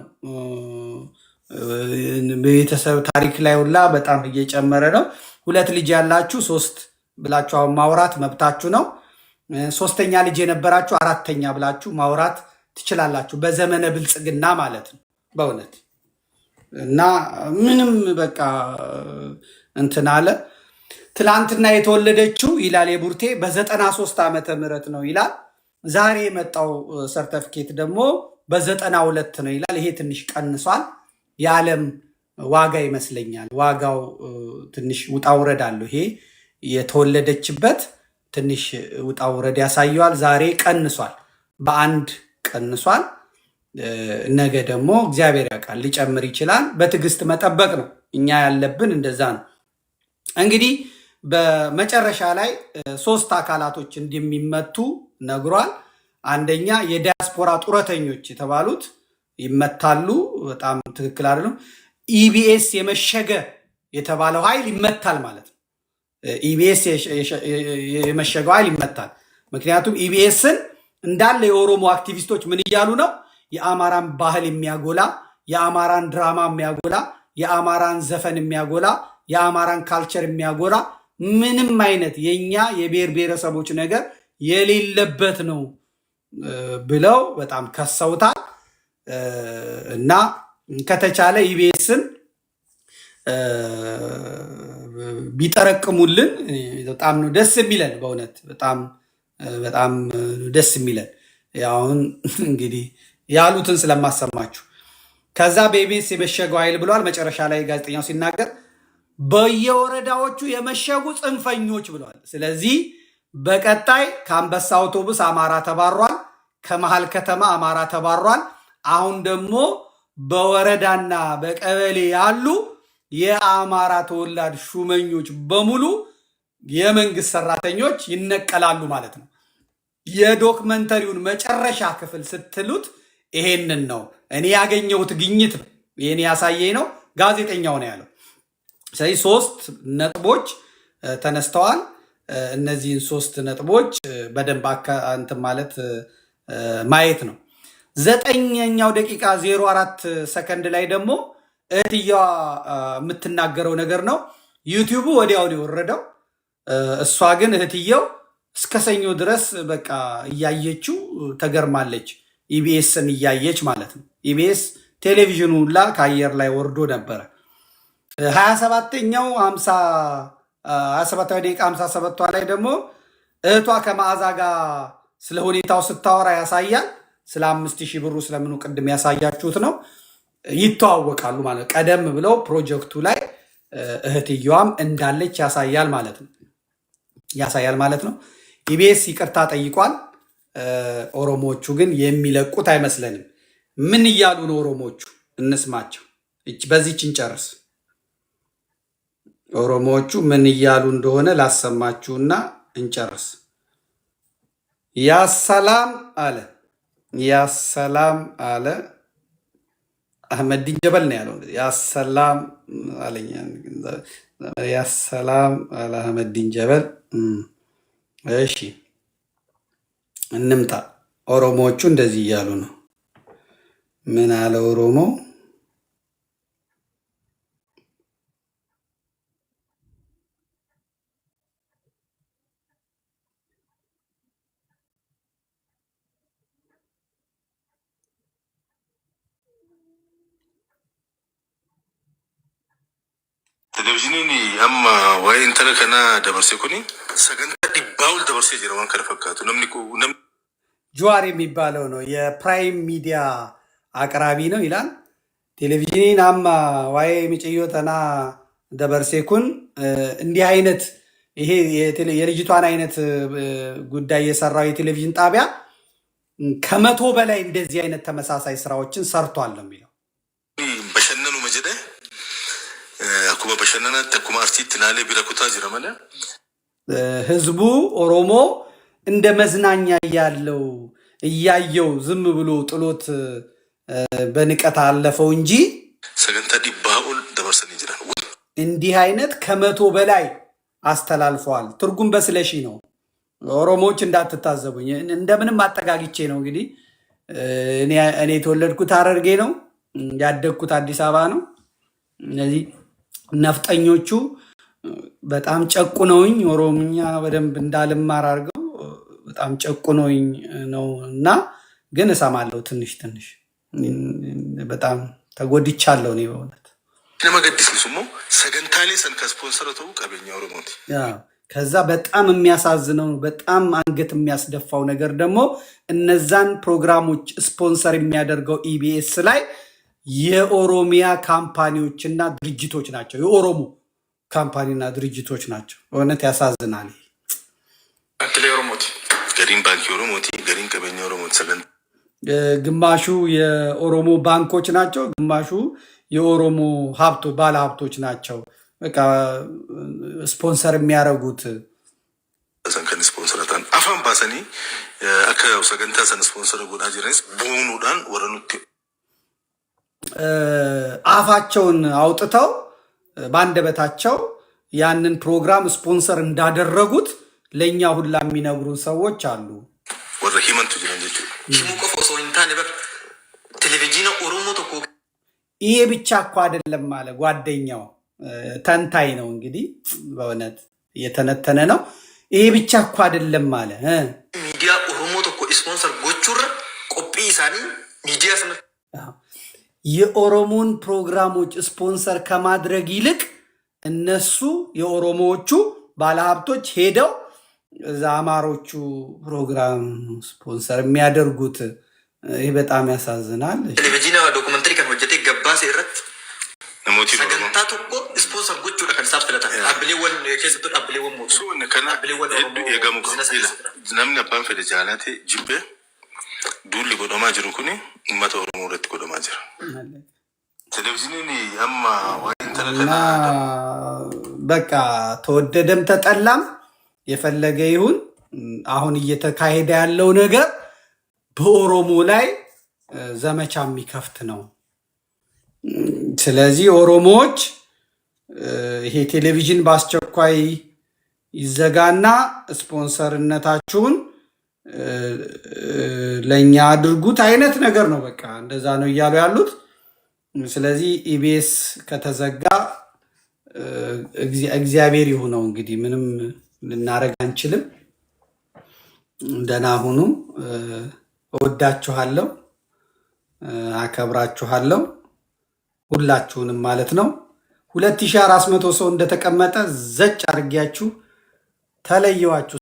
በቤተሰብ ታሪክ ላይ ሁላ በጣም እየጨመረ ነው። 2 ልጅ ያላችሁ 3 ብላችሁ አሁን ማውራት መብታችሁ ነው። 3ኛ ልጅ የነበራችሁ 4ኛ ብላችሁ ማውራት ትችላላችሁ። በዘመነ ብልጽግና ማለት ነው በእውነት እና ምንም በቃ እንትን አለ። ትላንትና የተወለደችው ይላል የቡርቴ በ93 ዓመተ ምህረት ነው ይላል። ዛሬ የመጣው ሰርተፍኬት ደግሞ በ92 ነው ይላል። ይሄ ትንሽ ቀንሷል። የዓለም ዋጋ ይመስለኛል። ዋጋው ትንሽ ውጣ ውረድ አለው። ይሄ የተወለደችበት ትንሽ ውጣ ውረድ ያሳየዋል። ዛሬ ቀንሷል፣ በ1 ቀንሷል። ነገ ደግሞ እግዚአብሔር ያውቃል ሊጨምር ይችላል። በትዕግስት መጠበቅ ነው እኛ ያለብን፣ እንደዛ ነው። እንግዲህ በመጨረሻ ላይ 3 አካላቶች እንደሚመቱ ነግሯል። አንደኛ የዲያስፖራ ጡረተኞች የተባሉት ይመታሉ። በጣም ትክክል አይደለም። ኢቢኤስ የመሸገ የተባለው ኃይል ይመታል ማለት ነው። ኢቢኤስ የመሸገው ኃይል ይመታል። ምክንያቱም ኢቢኤስን እንዳለ የኦሮሞ አክቲቪስቶች ምን እያሉ ነው? የአማራን ባህል የሚያጎላ፣ የአማራን ድራማ የሚያጎላ፣ የአማራን ዘፈን የሚያጎላ፣ የአማራን ካልቸር የሚያጎላ ምንም አይነት የኛ የብሔር ብሔረሰቦች ነገር የሌለበት ነው ብለው በጣም ከሰውታል። እና ከተቻለ ኢቢኤስን ቢጠረቅሙልን በጣም ነው ደስ የሚለን። በእውነት በጣም ደስ የሚለን አሁን እንግዲህ ያሉትን ስለማሰማችሁ። ከዛ በኢቢኤስ የመሸገው ኃይል ብሏል። መጨረሻ ላይ ጋዜጠኛው ሲናገር በየወረዳዎቹ የመሸጉ ጽንፈኞች ብሏል። ስለዚህ በቀጣይ ከአንበሳ አውቶቡስ አማራ ተባሯል፣ ከመሃል ከተማ አማራ ተባሯል። አሁን ደግሞ በወረዳና በቀበሌ ያሉ የአማራ ተወላድ ሹመኞች በሙሉ የመንግስት ሰራተኞች ይነቀላሉ ማለት ነው። የዶክመንተሪውን መጨረሻ ክፍል ስትሉት ይሄንን ነው እኔ ያገኘሁት ግኝት ነው። ይሄን ያሳየኝ ነው ጋዜጠኛው ነው ያለው። ስለዚህ 3 ነጥቦች ተነስተዋል። እነዚህን 3 ነጥቦች በደንብ እንትን ማለት ማየት ነው። 9ኛው ደቂቃ 04 ሰከንድ ላይ ደግሞ እህትየዋ የምትናገረው ነገር ነው። ዩቲዩቡ ወዲያውን የወረደው፣ እሷ ግን እህትየው እስከ ሰኞ ድረስ በቃ እያየችው ተገርማለች። ኢቢኤስን እያየች ማለት ነው። ኢቢኤስ ቴሌቪዥኑ ሁላ ከአየር ላይ ወርዶ ነበረ። 27ኛው 27 ደቂቃ 57 ላይ ደግሞ እህቷ ከመዓዛ ጋር ስለ ሁኔታው ስታወራ ያሳያል። ስለ 5000 ብሩ ስለምኑ ቅድም ያሳያችሁት ነው። ይተዋወቃሉ ማለት ቀደም ብለው ፕሮጀክቱ ላይ እህትየዋም እንዳለች ያሳያል ማለት ነው። ኢቢኤስ ይቅርታ ጠይቋል። ኦሮሞዎቹ ግን የሚለቁት አይመስለንም። ምን እያሉ ነው ኦሮሞዎቹ? እንስማቸው። በዚህች እንጨርስ። ኦሮሞዎቹ ምን እያሉ እንደሆነ ላሰማችሁና እንጨርስ። ያሰላም አለ አህመዲን ጀበል ነው ያለው። ያሰላም አለኝ። ያሰላም አለ አህመዲን ጀበል። እሺ እንምጣ። ኦሮሞዎቹ እንደዚህ እያሉ ነው። ምን አለ ኦሮሞ? Televiziyoonni amma waa'ee intala kanaa dabarsee kuni sagantaa dhibbaa'ul dabarsee jira waan kana fakkaatu namni ጀዋር የሚባለው ነው የፕራይም ሚዲያ አቅራቢ ነው ይላል። ቴሌቪዥን አማ ዋይ ሚጭዮተና ደበርሴኩን እንዲህ አይነት ይሄ የልጅቷን አይነት ጉዳይ የሰራው የቴሌቪዥን ጣቢያ ከመቶ በላይ እንደዚህ አይነት ተመሳሳይ ስራዎችን ሰርቷል ነው የሚለው። በሸነኑ መጀደ አኩባ በሸነና ተኩማ አርቲስት ናለ ቢረኩታ ጅረመለ ህዝቡ ኦሮሞ እንደ መዝናኛ ያለው እያየው ዝም ብሎ ጥሎት በንቀት አለፈው እንጂ ሰገንታ ዲባኡል ደበርሰን ይጅራል። እንዲህ አይነት ከመቶ በላይ አስተላልፈዋል። ትርጉም በስለሺ ነው። ኦሮሞዎች እንዳትታዘቡኝ እንደምንም አጠጋግቼ ነው እንግዲህ እኔ የተወለድኩት ሐረርጌ ነው ያደግኩት አዲስ አበባ ነው። እነዚህ ነፍጠኞቹ በጣም ጨቁነውኝ ኦሮሞኛ በደንብ እንዳልማር አድርገው በጣም ጨቁነውኝ ነው እና ግን እሰማለሁ ትንሽ ትንሽ በጣም ተጎድቻለሁ ነው በእውነት። ለማገድስ ልሱሞ ሰገንታሌ ሰን ከስፖንሰረቱ ቀበኛ ኦሮሞት ከዛ በጣም የሚያሳዝነው በጣም አንገት የሚያስደፋው ነገር ደግሞ እነዛን ፕሮግራሞች ስፖንሰር የሚያደርገው ኢቢኤስ ላይ የኦሮሚያ ካምፓኒዎችና ድርጅቶች ናቸው። የኦሮሞ ካምፓኒና ድርጅቶች ናቸው። በእውነት ያሳዝናል። አክሌ ኦሮሞት ገሪን ባንክ ኦሮሞቲ ገሪን ቀበኛ ኦሮሞት ሰገን ግማሹ የኦሮሞ ባንኮች ናቸው፣ ግማሹ የኦሮሞ ባለ ሀብቶች ናቸው። በቃ ስፖንሰር የሚያደርጉት ሰንከን ስፖንሰራታን አፋን ባሰኒ አከው ሰገንታ ሰን ስፖንሰር ጎዳ ጅረንስ ቦኑዳን ወረኑት አፋቸውን አውጥተው ባንደበታቸው ያንን ፕሮግራም ስፖንሰር እንዳደረጉት ለኛ ሁላ የሚነግሩ ሰዎች አሉ። ወረ ሂመንቱ ጅረንጆቹ ሂሙቆ ፎሶንታ ነበር ቴሌቪዥን ኦሮሞ ተኮ ይሄ ብቻ እኮ አይደለም ማለት ጓደኛው ተንታይ ነው እንግዲህ በእውነት እየተነተነ ነው። ይሄ ብቻ እኮ አይደለም ማለት ሚዲያ ኦሮሞ ተኮ ስፖንሰር ጎቹር ቆጲ ሳኒ ሚዲያ ስነ የኦሮሞን ፕሮግራሞች ስፖንሰር ከማድረግ ይልቅ እነሱ የኦሮሞዎቹ ባለሀብቶች ሄደው አማሮቹ ፕሮግራም ስፖንሰር የሚያደርጉት ይሄ በጣም ያሳዝናል። ቴሌቪዥን ዶክመንተሪ ከን ወጀቴ ገባ ሲረት ነሞቲ ሰገንታ ተኮ ስፖንሰር ጎቹ ለከንሳብ ስለታ አብሌወን ከሰጡ አብሌወን ሞቱ ከና አብሌወን የገሙ ነምን አባን ፈደጃላቴ ጅቤ ዱሊ ጎዶማ ጅሩ ኩኒ ኡመተ ኦሮሞ ረት ጎዶማ ጅሩ ቴሌቪዥን አማ ዋይንተለከና በቃ ተወደደም ተጠላም የፈለገ ይሁን አሁን እየተካሄደ ያለው ነገር በኦሮሞ ላይ ዘመቻ የሚከፍት ነው። ስለዚህ ኦሮሞዎች ይሄ ቴሌቪዥን በአስቸኳይ ይዘጋና ስፖንሰርነታችሁን ለኛ አድርጉት አይነት ነገር ነው። በቃ እንደዛ ነው እያሉ ያሉት። ስለዚህ ኢቢኤስ ከተዘጋ እግዚአብሔር ይሁነው እንግዲህ ምንም ልናረግ አንችልም። ደህና ሁኑ። እወዳችኋለሁ፣ አከብራችኋለሁ ሁላችሁንም ማለት ነው። 2400 ሰው እንደተቀመጠ ዘጭ አድርጊያችሁ ተለየዋችሁ።